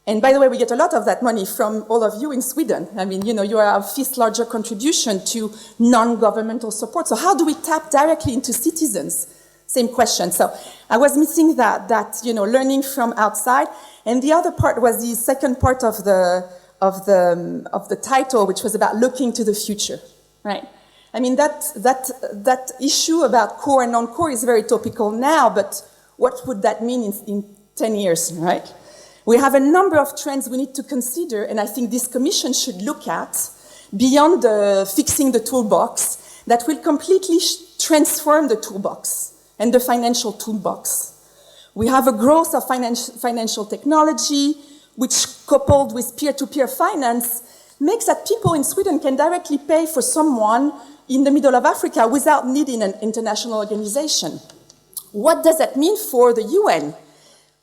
And by the way, we get a lot of that money from all of you in Sweden. I mean, you know, you are our fifth larger contribution to non-governmental support. So how do we tap directly into citizens? Same question. So I was missing that you know, learning from outside. And the other part was the second part of the title, which was about looking to the future, right? I mean, that issue about core and non-core is very topical now, but what would that mean in 10 years, right? We have a number of trends we need to consider, and I think this commission should look at beyond fixing the toolbox that will completely transform the toolbox and the financial toolbox. We have a growth of financial technology, which coupled with peer-to-peer finance, makes that people in Sweden can directly pay for someone in the middle of Africa without needing an international organization. What does that mean for the UN?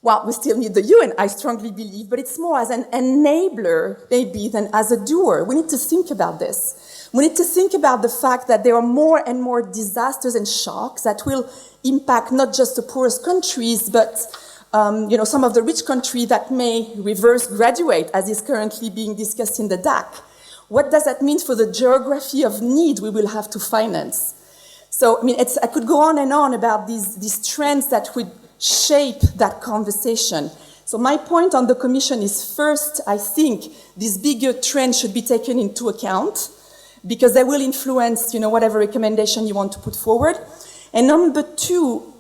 Well, we still need the UN, I strongly believe, but it's more as an enabler, maybe, than as a doer. We need to think about this. We need to think about the fact that there are more and more disasters and shocks that will impact not just the poorest countries, but you know, some of the rich countries that may reverse graduate, as is currently being discussed in the DAC. What does that mean for the geography of need we will have to finance? So, I mean, I could go on and on about these trends that would shape that conversation. So my point on the Commission is, first, I think these bigger trends should be taken into account because they will influence, you know, whatever recommendation you want to put forward. And number two,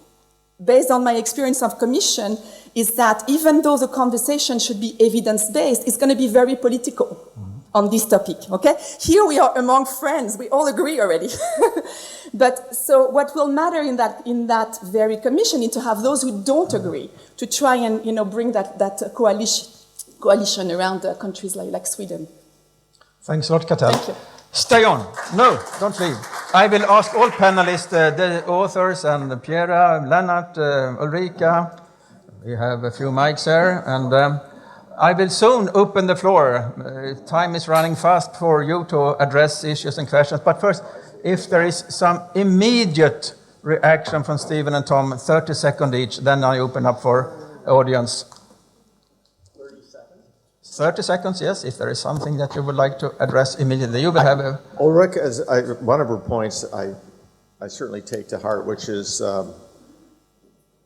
based on my experience of Commission, is that even though the conversation should be evidence-based, it's going to be very political on this topic, okay? Here we are among friends, we all agree already. But so what will matter in that very commission is to have those who don't agree, to try and, you know, bring that coalition around countries like Sweden. Thanks a lot, Katell. Thank you. Stay on. No, don't leave. I will ask all panelists, the authors, and Piera, Lennart, Ulrika. We have a few mics here, and I will soon open the floor. Time is running fast for you to address issues and questions. But first, if there is some immediate reaction from Stephen and Tom, 30 seconds each, then I open up for audience. 30 seconds, yes, if there is something that you would like to address immediately. You will have a... Ulrika, one of her points I certainly take to heart, which is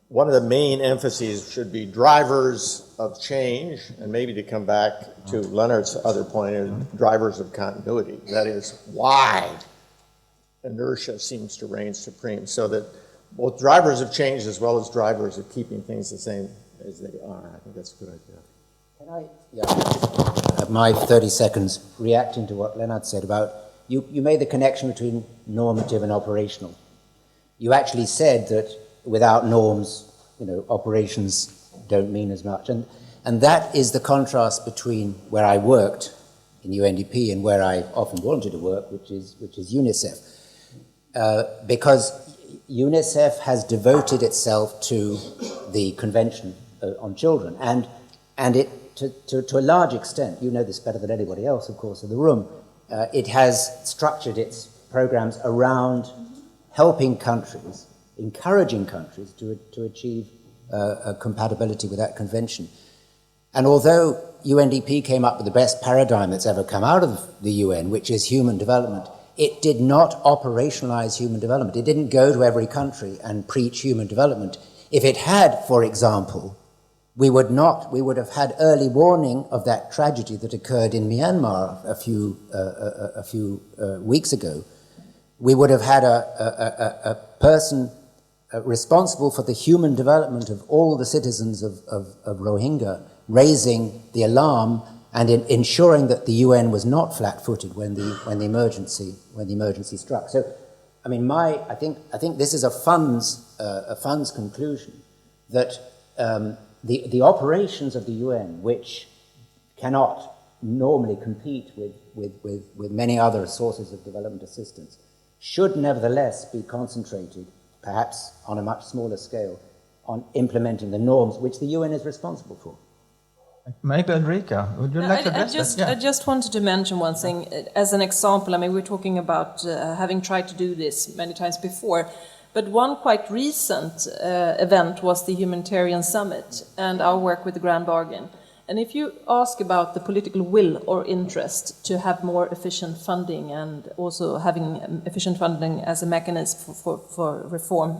one of the main emphases should be drivers of change, and maybe to come back to Lennart's other point, drivers of continuity. That is why inertia seems to reign supreme, so that both drivers of change as well as drivers of keeping things the same as they are. I think that's a good idea. Can I, have my 30 seconds reacting to what Lennart said about, you made the connection between normative and operational. You actually said that without norms, you know, operations don't mean as much. And that is the contrast between where I worked in UNDP and where I often wanted to work, which is UNICEF. Because UNICEF has devoted itself to the Convention on Children, and it, to a large extent, you know this better than anybody else, of course, in the room, it has structured its programs around helping countries, encouraging countries to achieve compatibility with that convention. And although UNDP came up with the best paradigm that's ever come out of the UN, which is human development, it did not operationalize human development. It didn't go to every country and preach human development. If it had, for example, we would have had early warning of that tragedy that occurred in Myanmar a few weeks ago. We would have had a person responsible for the human development of all the citizens of Rohingya raising the alarm and ensuring that the UN was not flat-footed when the emergency struck. So, I mean, I think this is a funds conclusion that the operations of the UN, which cannot normally compete with many other sources of development assistance, should nevertheless be concentrated, perhaps on a much smaller scale, on implementing the norms which the UN is responsible for. Maybe Ulrika, would you like to address that? I just wanted to mention one thing as an example. I mean, we're talking about having tried to do this many times before, but one quite recent event was the Humanitarian Summit and our work with the Grand Bargain. And if you ask about the political will or interest to have more efficient funding and also having efficient funding as a mechanism for reform,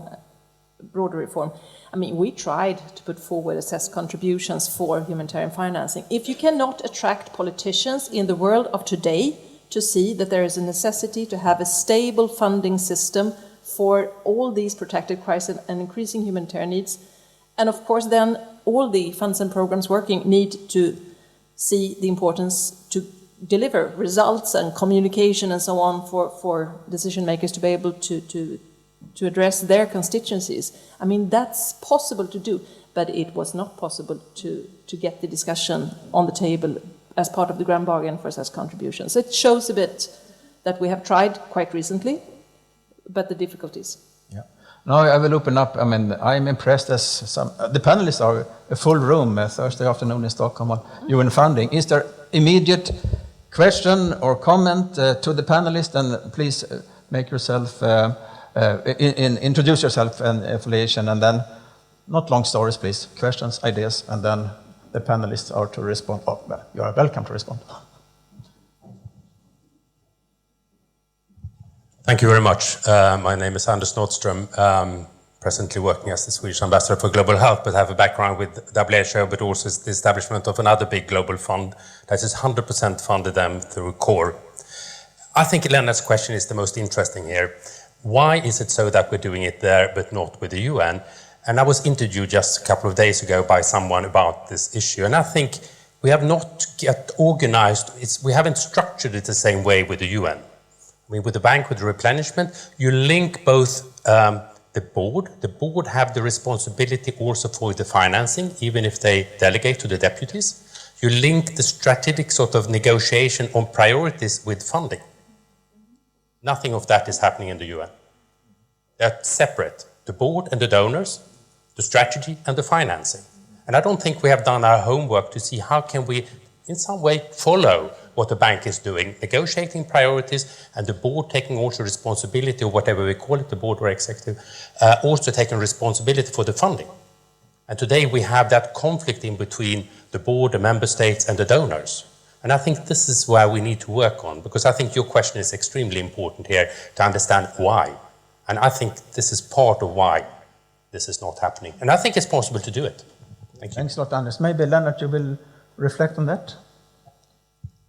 broader reform, I mean, we tried to put forward assessed contributions for humanitarian financing. If you cannot attract politicians in the world of today to see that there is a necessity to have a stable funding system for all these protected crises and increasing humanitarian needs, and of course then all the funds and programs working need to see the importance to deliver results and communication and so on for decision makers to be able to address their constituencies. I mean, that's possible to do, but it was not possible to get the discussion on the table as part of the Grand Bargain for assessed contributions. It shows a bit that we have tried quite recently, but the difficulties. Yeah. Now I will open up. I mean, I'm impressed as the panelists are a full room Thursday afternoon in Stockholm on UN funding. Is there immediate question or comment to the panelists? And please make yourself, introduce yourself and affiliation, and then, not long stories, please, questions, ideas, and then the panelists are to respond. Oh, well, you are welcome to respond. Thank you very much. My name is Anders Nordström, presently working as the Swedish Ambassador for Global Health, but have a background with WHO, but also the establishment of another big global fund that is 100% funded through CORE. I think Lennart's question is the most interesting here. Why is it so that we're doing it there, but not with the UN? And I was interviewed just a couple of days ago by someone about this issue, and I think we have not yet organized, we haven't structured it the same way with the UN. I mean, with the bank, with the replenishment, you link both the board. The board have the responsibility also for the financing, even if they delegate to the deputies. You link the strategic sort of negotiation on priorities with funding. Nothing of that is happening in the UN. They're separate, the board and the donors, the strategy and the financing. And I don't think we have done our homework to see how can we in some way follow what the bank is doing, negotiating priorities, and the board taking also responsibility, or whatever we call it, the board or executive, also taking responsibility for the funding. And today we have that conflict in between the board, the member states, and the donors. And I think this is where we need to work on, because I think your question is extremely important here to understand why. And I think this is part of why this is not happening. And I think it's possible to do it. Thank you. Thanks a lot, Anders. Maybe Lennart, you will reflect on that?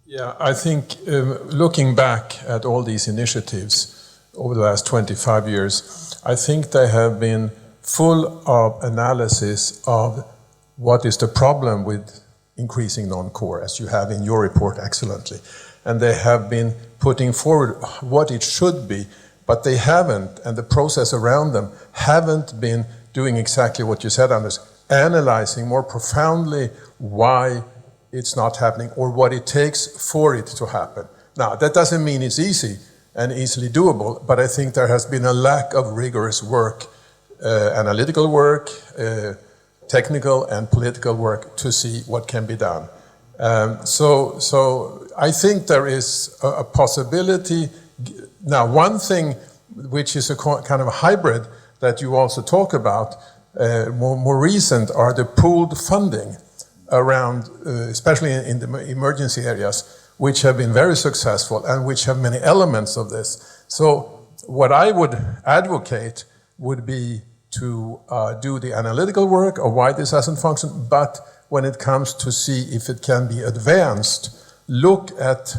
Yeah, I think looking back at all these initiatives over the last 25 years, I think they have been full of analysis of what is the problem with increasing non-core, as you have in your report excellently. And they have been putting forward what it should be, but they haven't, and the process around them haven't been doing exactly what you said, Anders, analyzing more profoundly why it's not happening or what it takes for it to happen. Now, that doesn't mean it's easy and easily doable, but I think there has been a lack of rigorous work, analytical work, technical and political work to see what can be done. So I think there is a possibility. Now, one thing which is a kind of a hybrid that you also talk about, more recent, are the pooled funding around, especially in the emergency areas, which have been very successful and which have many elements of this. So what I would advocate would be to do the analytical work of why this hasn't functioned, but when it comes to see if it can be advanced, look at,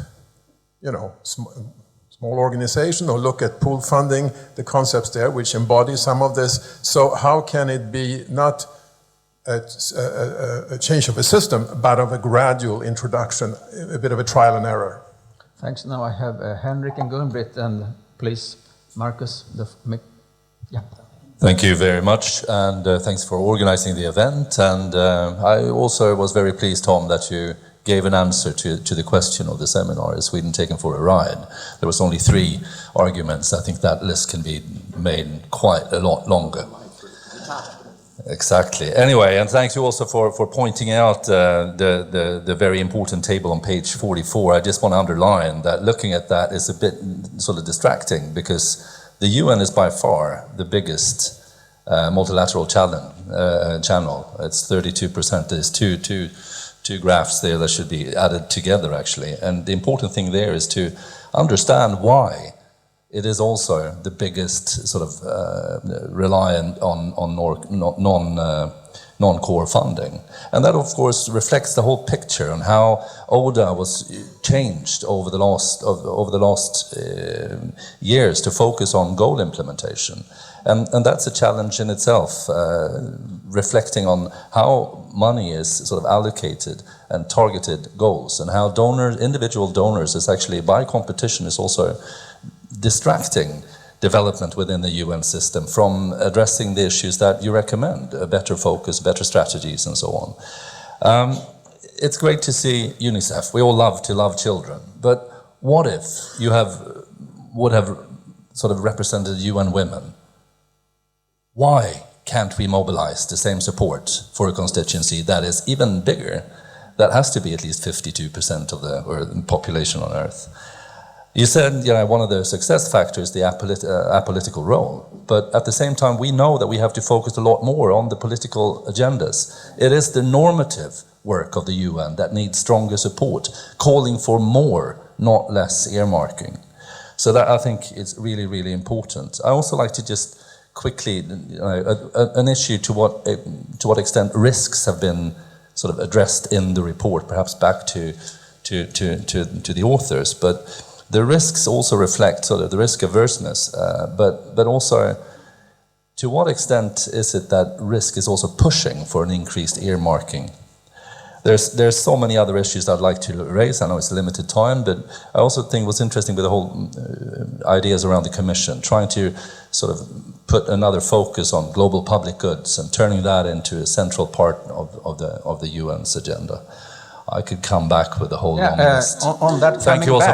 small organization, or look at pooled funding, the concepts there which embody some of this. So how can it be not a change of a system, but of a gradual introduction, a bit of a trial and error? Thanks. Now I have Henrik and Gunbritt, and please, Marcus, yeah. Thank you very much, and thanks for organizing the event. And I also was very pleased, Tom, that you gave an answer to the question of the seminar, is Sweden taken for a ride? There was only 3 arguments. I think that list can be made quite a lot longer. Exactly. Anyway, and thank you also for pointing out the very important table on page 44. I just want to underline that looking at that is a bit sort of distracting, because the UN is by far the biggest multilateral channel. It's 32%. There's two graphs there that should be added together, actually. And the important thing there is to understand why it is also the biggest sort of reliant on non-core funding. And that, of course, reflects the whole picture on how ODA was changed over the last years to focus on goal implementation. And that's a challenge in itself, reflecting on how money is sort of allocated and targeted goals, and how individual donors is actually, by competition, is also distracting development within the UN system from addressing the issues that you recommend, a better focus, better strategies, and so on. It's great to see Unicef. We all love to love children, but what if you would have sort of represented UN women? Why can't we mobilize the same support for a constituency that is even bigger, that has to be at least 52% of the population on Earth? You said, one of the success factors, the apolitical role, but at the same time we know that we have to focus a lot more on the political agendas. It is the normative work of the UN that needs stronger support, calling for more, not less earmarking. So that, I think, is really, really important. I also like to just quickly, an issue to what extent risks have been sort of addressed in the report, perhaps back to the authors, but the risks also reflect sort of the risk averseness, but also to what extent is it that risk is also pushing for an increased earmarking? There's so many other issues I'd like to raise. I know it's limited time, but I also think what's interesting with the whole ideas around the Commission, trying to sort of put another focus on global public goods and turning that into a central part of the UN's agenda. I could come back with a whole long list. On that, thank you also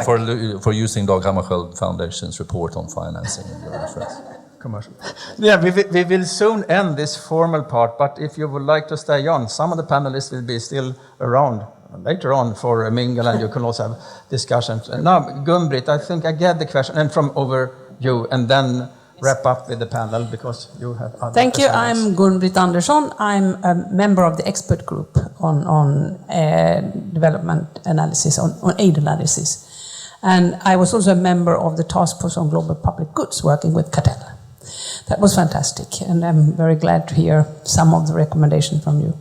for using Dag Hammarskjöld Foundation's report on financing in your reference. Commercial. Yeah, we will soon end this formal part, but if you would like to stay on, some of the panelists will be still around later on for a mingle, and you can also have discussions. And now, Gun-Britt, I think I get the question, and from over you, and then wrap up with the panel, because you have other Thank you. presenters. I'm Gun-Britt Andersson. I'm a member of the expert group on development analysis, on aid analysis. And I was also a member of the task force on global public goods, working with Katell. That was fantastic, and I'm very glad to hear some of the recommendations from you.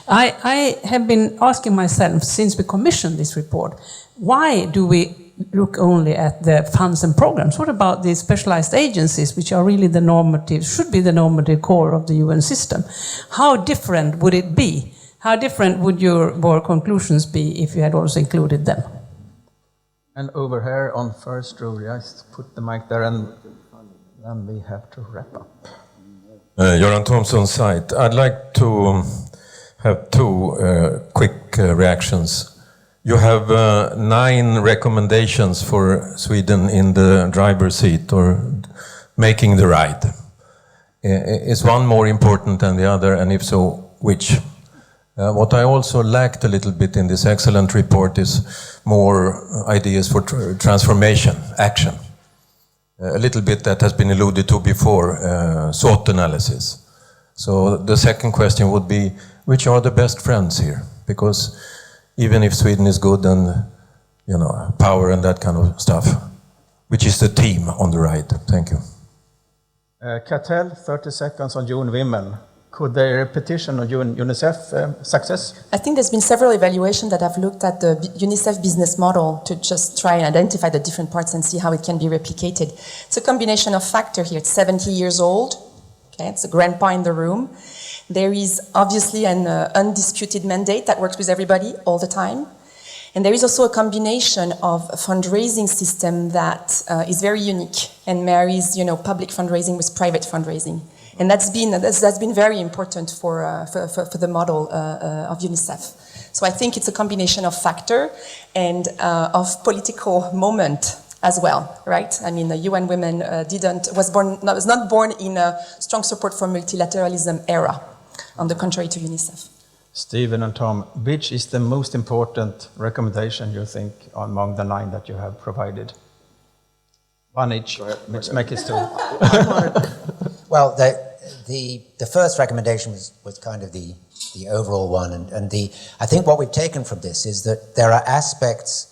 I have been asking myself, since we commissioned this report, why do we look only at the funds and programs? What about the specialized agencies, which are really the normative, should be the normative core of the UN system? How different would it be? How different would your conclusions be if you had also included them? And over here on first row, just put the mic there, and then we have to wrap up. Göran Thomson's site. I'd like to have 2 quick reactions. You have 9 recommendations for Sweden in the driver's seat, or making the ride. Is one more important than the other, and if so, which? What I also lacked a little bit in this excellent report is more ideas for transformation, action. A little bit that has been alluded to before, SWOT analysis. So the second question would be, which are the best friends here? Because even if Sweden is good and, power and that kind of stuff, which is the team on the right? Thank you. Katell, 30 seconds on UN Women. Could the repetition of UNICEF success? I think there's been several evaluations that have looked at the UNICEF business model to just try and identify the different parts and see how it can be replicated. It's a combination of factors here. It's 70 years old. Okay, it's a grandpa in the room. There is obviously an undisputed mandate that works with everybody all the time. And there is also a combination of a fundraising system that is very unique and marries, public fundraising with private fundraising. And that's been very important for the model of UNICEF. So I think it's a combination of factor and of political moment as well, right? I mean, the UN Women was not born in a strong support for multilateralism era, on the contrary to UNICEF. Stephen and Tom, which is the most important recommendation you think among the 9 that you have provided? One each. Let's make it 2. Well, the first recommendation was kind of the overall one, and I think what we've taken from this is that there are aspects,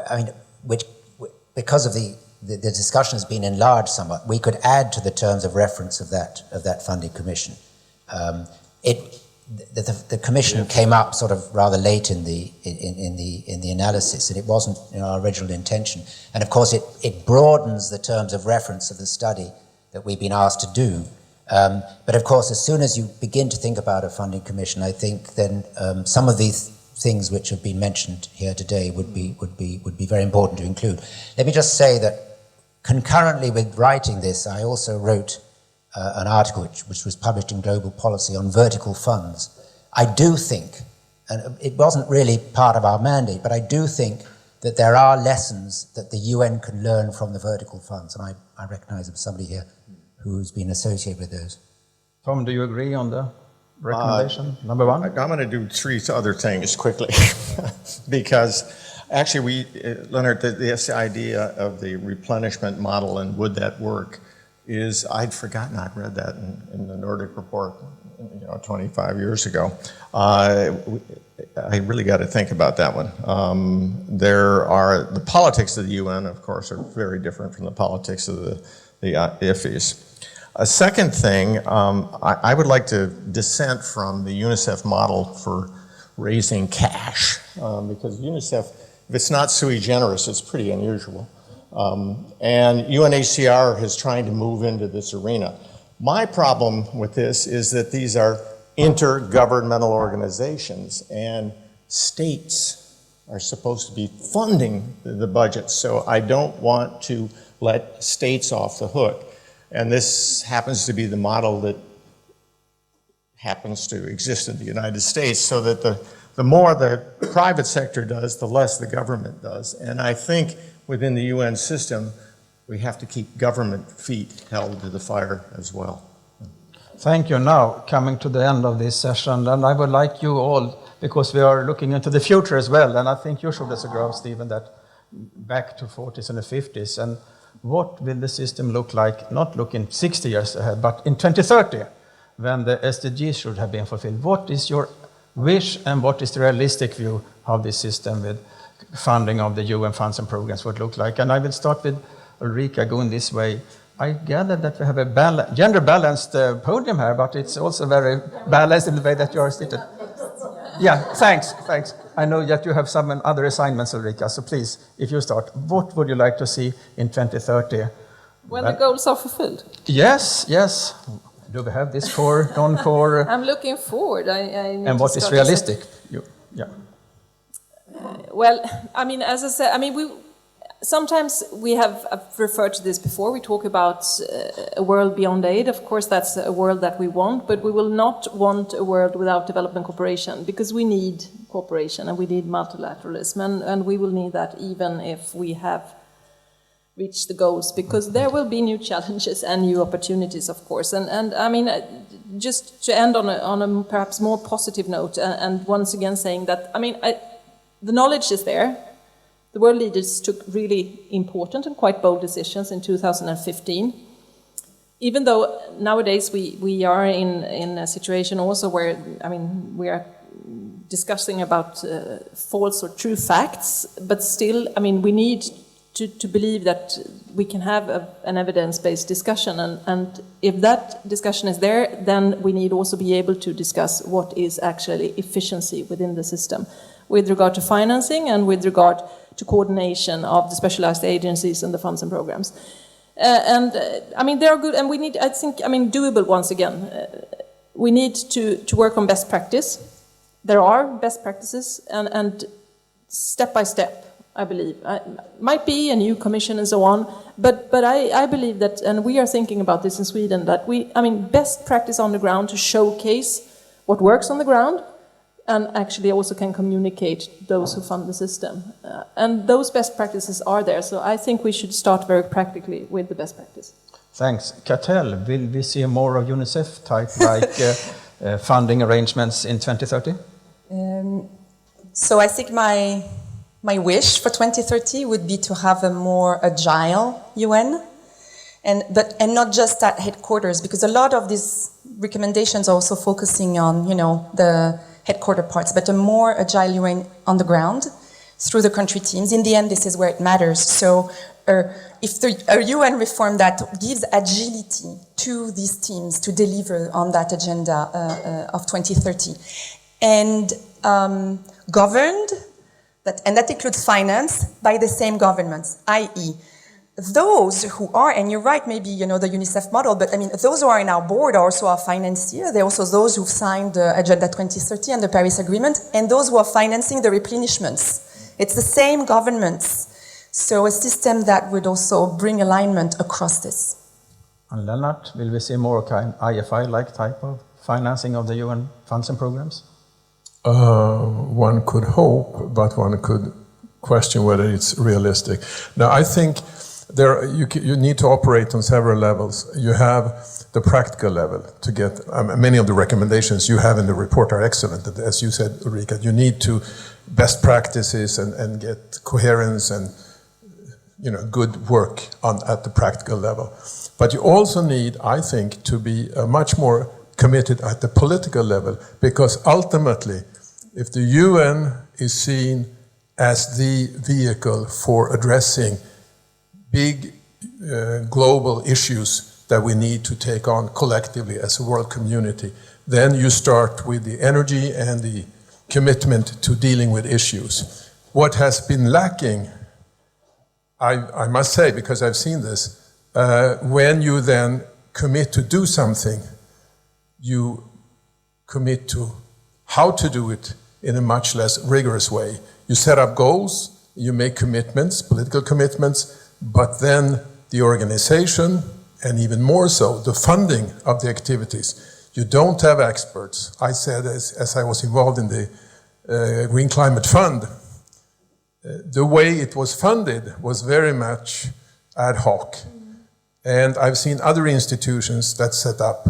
I mean, which because of the discussion has been enlarged somewhat, we could add to the terms of reference of that funding commission. The commission came up sort of rather late in the analysis, and it wasn't our original intention. And of course, it broadens the terms of reference of the study that we've been asked to do. But of course, as soon as you begin to think about a funding commission, I think then some of these things which have been mentioned here today would be very important to include. Let me just say that concurrently with writing this, I also wrote an article which was published in Global Policy on vertical funds. I do think, and it wasn't really part of our mandate, but I do think that there are lessons that the UN can learn from the vertical funds, and I recognize there's somebody here who's been associated with those. Tom, do you agree on the recommendation, number 1? I'm going to do 3 other things quickly, because actually Lennart, this idea of the replenishment model and would that work is, I'd forgotten I'd read that in the Nordic report 25 years ago. I really got to think about that one. The politics of the UN, of course, are very different from the politics of the IFADs. A second thing, I would like to dissent from the UNICEF model for raising cash, because UNICEF, if it's not sui generis, it's pretty unusual. And UNHCR is trying to move into this arena. My problem with this is that these are intergovernmental organizations, and states are supposed to be funding the budget, so I don't want to let states off the hook. And this happens to be the model that happens to exist in the United States, so that the more the private sector does, the less the government does. And I think within the UN system, we have to keep government feet held to the fire as well. Thank you. Now, coming to the end of this session, and I would like you all, because we are looking into the future as well, and I think you showed us a graph, Stephen, that back to 40s and the 50s, and what will the system look like, not looking 60 years ahead, but in 2030, when the SDGs should have been fulfilled? What is your wish, and what is the realistic view of this system with funding of the UN funds and programs would look like? And I will start with Ulrika, going this way. I gather that we have a gender-balanced podium here, but it's also very balanced in the way that you are seated. Yeah, thanks. I know that you have some other assignments, Ulrika, so please, if you start, what would you like to see in 2030? When the goals are fulfilled. Yes. Do we have this core, non-core? I'm looking forward. And what is realistic? Well, I mean, as I said, sometimes we have referred to this before. We talk about a world beyond aid. Of course, that's a world that we want, but we will not want a world without development cooperation, because we need cooperation and we need multilateralism, and we will need that even if we have reached the goals, because there will be new challenges and new opportunities, of course. And I mean, just to end on a perhaps more positive note, and once again saying that, the knowledge is there. The world leaders took really important and quite bold decisions in 2015. Even though nowadays we are in a situation also where, we are discussing about false or true facts, but still, we need to believe that we can have an evidence-based discussion. And if that discussion is there, then we need also be able to discuss what is actually efficiency within the system, with regard to financing and with regard to coordination of the specialized agencies and the funds and programs. They are good, and we need, doable once again. We need to work on best practice. There are best practices, and step by step, I believe. Might be a new commission and so on, but I believe that, and we are thinking about this in Sweden, that best practice on the ground to showcase what works on the ground, and actually also can communicate those who fund the system. And those best practices are there, so I think we should start very practically with the best practice. Thanks. Katell, will we see more of UNICEF type funding arrangements in 2030? So I think my wish for 2030 would be to have a more agile UN, and not just at headquarters, because a lot of these recommendations are also focusing on, the headquarter parts, but a more agile UN on the ground through the country teams. In the end, this is where it matters. So if a UN reform that gives agility to these teams to deliver on that agenda of 2030, and governed, and that includes finance, by the same governments, i.e., those who are, and you're right, maybe, the UNICEF model, but those who are in our board are also our financiers. They're also those who've signed the Agenda 2030 and the Paris Agreement, and those who are financing the replenishments. It's the same governments. So a system that would also bring alignment across this. And Lennart, will we see more kind IFI-like type of financing of the UN funds and programs? One could hope, but one could question whether it's realistic. Now, I think you need to operate on several levels. You have the practical level to get, many of the recommendations you have in the report are excellent. As you said, Ulrika, you need to best practices and get coherence and good work at the practical level. But you also need, I think, to be much more committed at the political level, because ultimately, if the UN is seen as the vehicle for addressing big global issues that we need to take on collectively as a world community, then you start with the energy and the commitment to dealing with issues. What has been lacking, I must say, because I've seen this, when you then commit to do something, you commit to how to do it in a much less rigorous way. You set up goals, you make commitments, political commitments, but then the organization, and even more so, the funding of the activities. You don't have experts. I said, as I was involved in the Green Climate Fund, the way it was funded was very much ad hoc. And I've seen other institutions that set up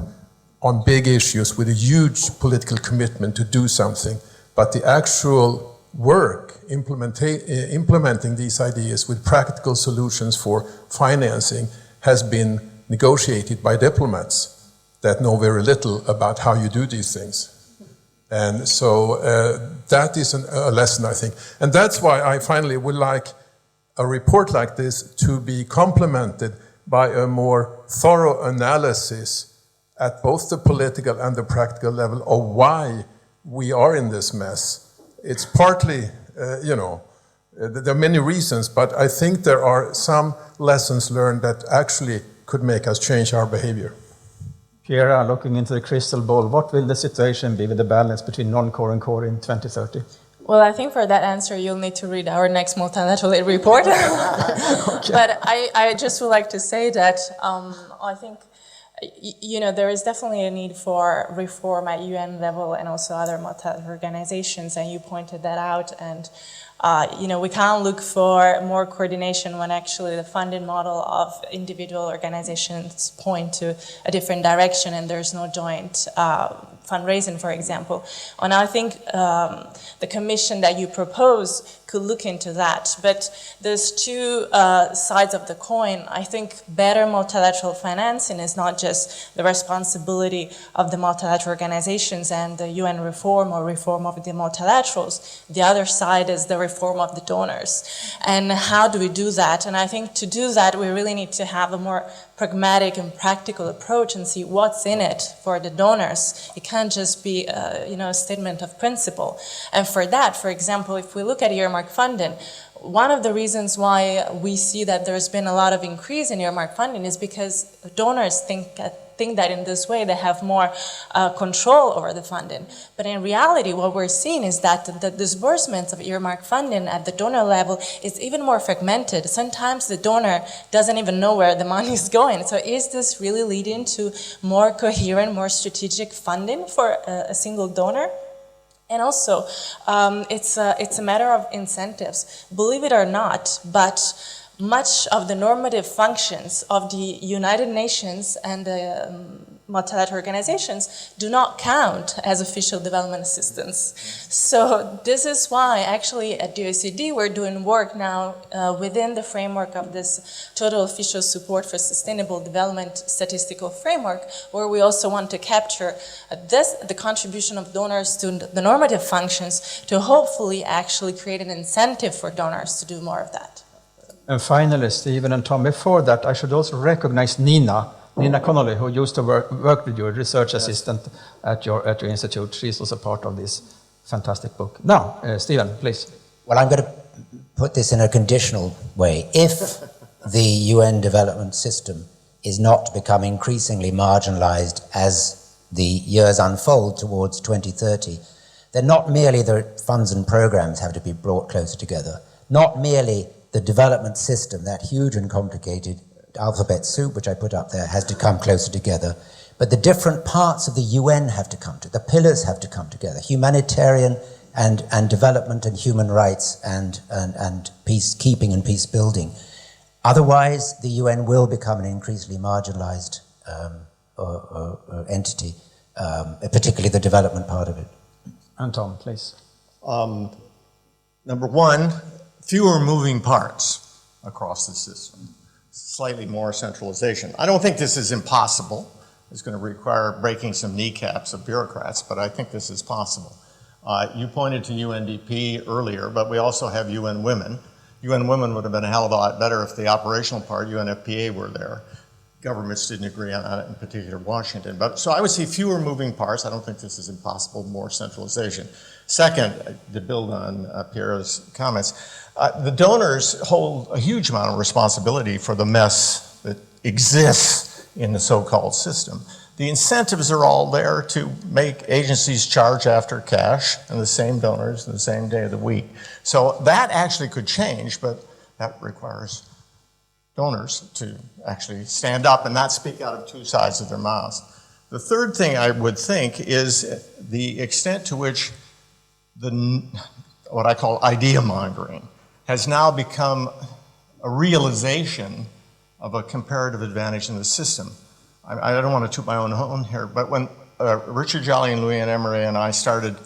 on big issues with a huge political commitment to do something, but the actual work implementing these ideas with practical solutions for financing has been negotiated by diplomats that know very little about how you do these things. And so that is a lesson, I think. And that's why I finally would like a report like this to be complemented by a more thorough analysis at both the political and the practical level of why we are in this mess. It's partly, there are many reasons, but I think there are some lessons learned that actually could make us change our behavior. Piera, looking into the crystal ball, what will the situation be with the balance between non-core and core in 2030? Well, I think for that answer, you'll need to read our next multilateral aid report. Okay. But I just would like to say that I think there is definitely a need for reform at UN level and also other multilateral organizations, and you pointed that out. And we can't look for more coordination when actually the funding model of individual organizations point to a different direction and there's no joint fundraising, for example. And I think the commission that you propose could look into that. But there's two sides of the coin. I think better multilateral financing is not just the responsibility of the multilateral organizations and the UN reform or reform of the multilaterals. The other side is the reform of the donors. And how do we do that? And I think to do that, we really need to have a more pragmatic and practical approach and see what's in it for the donors. It can't just be a statement of principle. And for that, for example, if we look at earmark funding, one of the reasons why we see that there's been a lot of increase in earmark funding is because donors think that think that in this way they have more control over the funding. But in reality, what we're seeing is that the disbursements of earmark funding at the donor level is even more fragmented. Sometimes the donor doesn't even know where the money is going. So is this really leading to more coherent, more strategic funding for a single donor? And also, it's a matter of incentives. Believe it or not, but much of the normative functions of the United Nations and the multilateral organizations do not count as official development assistance. So this is why actually at the OECD we're doing work now within the framework of this total official support for sustainable development statistical framework, where we also want to capture the contribution of donors to the normative functions to hopefully actually create an incentive for donors to do more of that. And finally, Stephen and Tom, before that, I should also recognize Nina Connolly, who used to work with you, research assistant at your institute. She's also part of this fantastic book. Now, Stephen, please. Well, I'm going to put this in a conditional way. If the UN development system is not to become increasingly marginalized as the years unfold towards 2030, then not merely the funds and programs have to be brought closer together, not merely the development system, that huge and complicated alphabet soup, which I put up there, has to come closer together. But the different parts of the UN have to come together. The pillars have to come together. Humanitarian and development and human rights and peacekeeping and peace building. Otherwise, the UN will become an increasingly marginalized entity, particularly the development part of it. And Tom, please. Number one, fewer moving parts across the system. Slightly more centralization. I don't think this is impossible. It's going to require breaking some kneecaps of bureaucrats, but I think this is possible. You pointed to UNDP earlier, but we also have UN Women. UN Women would have been a hell of a lot better if the operational part, UNFPA, were there. Governments didn't agree on that, in particular Washington. But so I would say fewer moving parts. I don't think this is impossible, more centralization. Second, to build on Piera's comments, the donors hold a huge amount of responsibility for the mess that exists in the so-called system. The incentives are all there to make agencies charge after cash and the same donors the same day of the week. So that actually could change, but that requires donors to actually stand up and not speak out of two sides of their mouths. The third thing I would think is the extent to which what I call idea mongering has now become a realization of a comparative advantage in the system. I don't want to toot my own horn here, but when Richard Jolly and Louis Emery and I started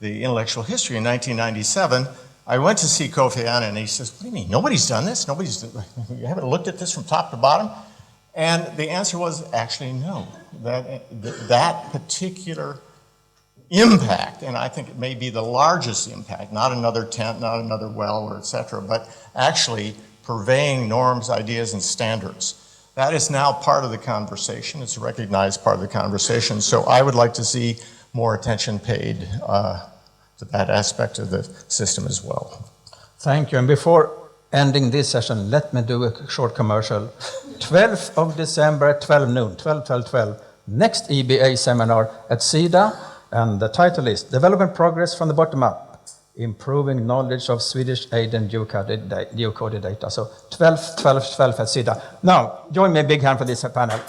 the intellectual history in 1997, I went to see Kofi Annan and he says, "What do you mean, nobody's done this? You haven't looked at this from top to bottom?" And the answer was actually no. That particular impact, and I think it may be the largest impact, not another tent, not another well, or et cetera, but actually purveying norms, ideas, and standards. That is now part of the conversation. It's a recognized part of the conversation. So I would like to see more attention paid to that aspect of the system as well. Thank you. And before ending this session, let me do a short commercial. 12th of December at 12 noon, 12, next EBA seminar at Sida. And the title is Development Progress from the Bottom Up, Improving Knowledge of Swedish Aid and Geocoded Data. So 12 at Sida. Now, join me a big hand for this panel.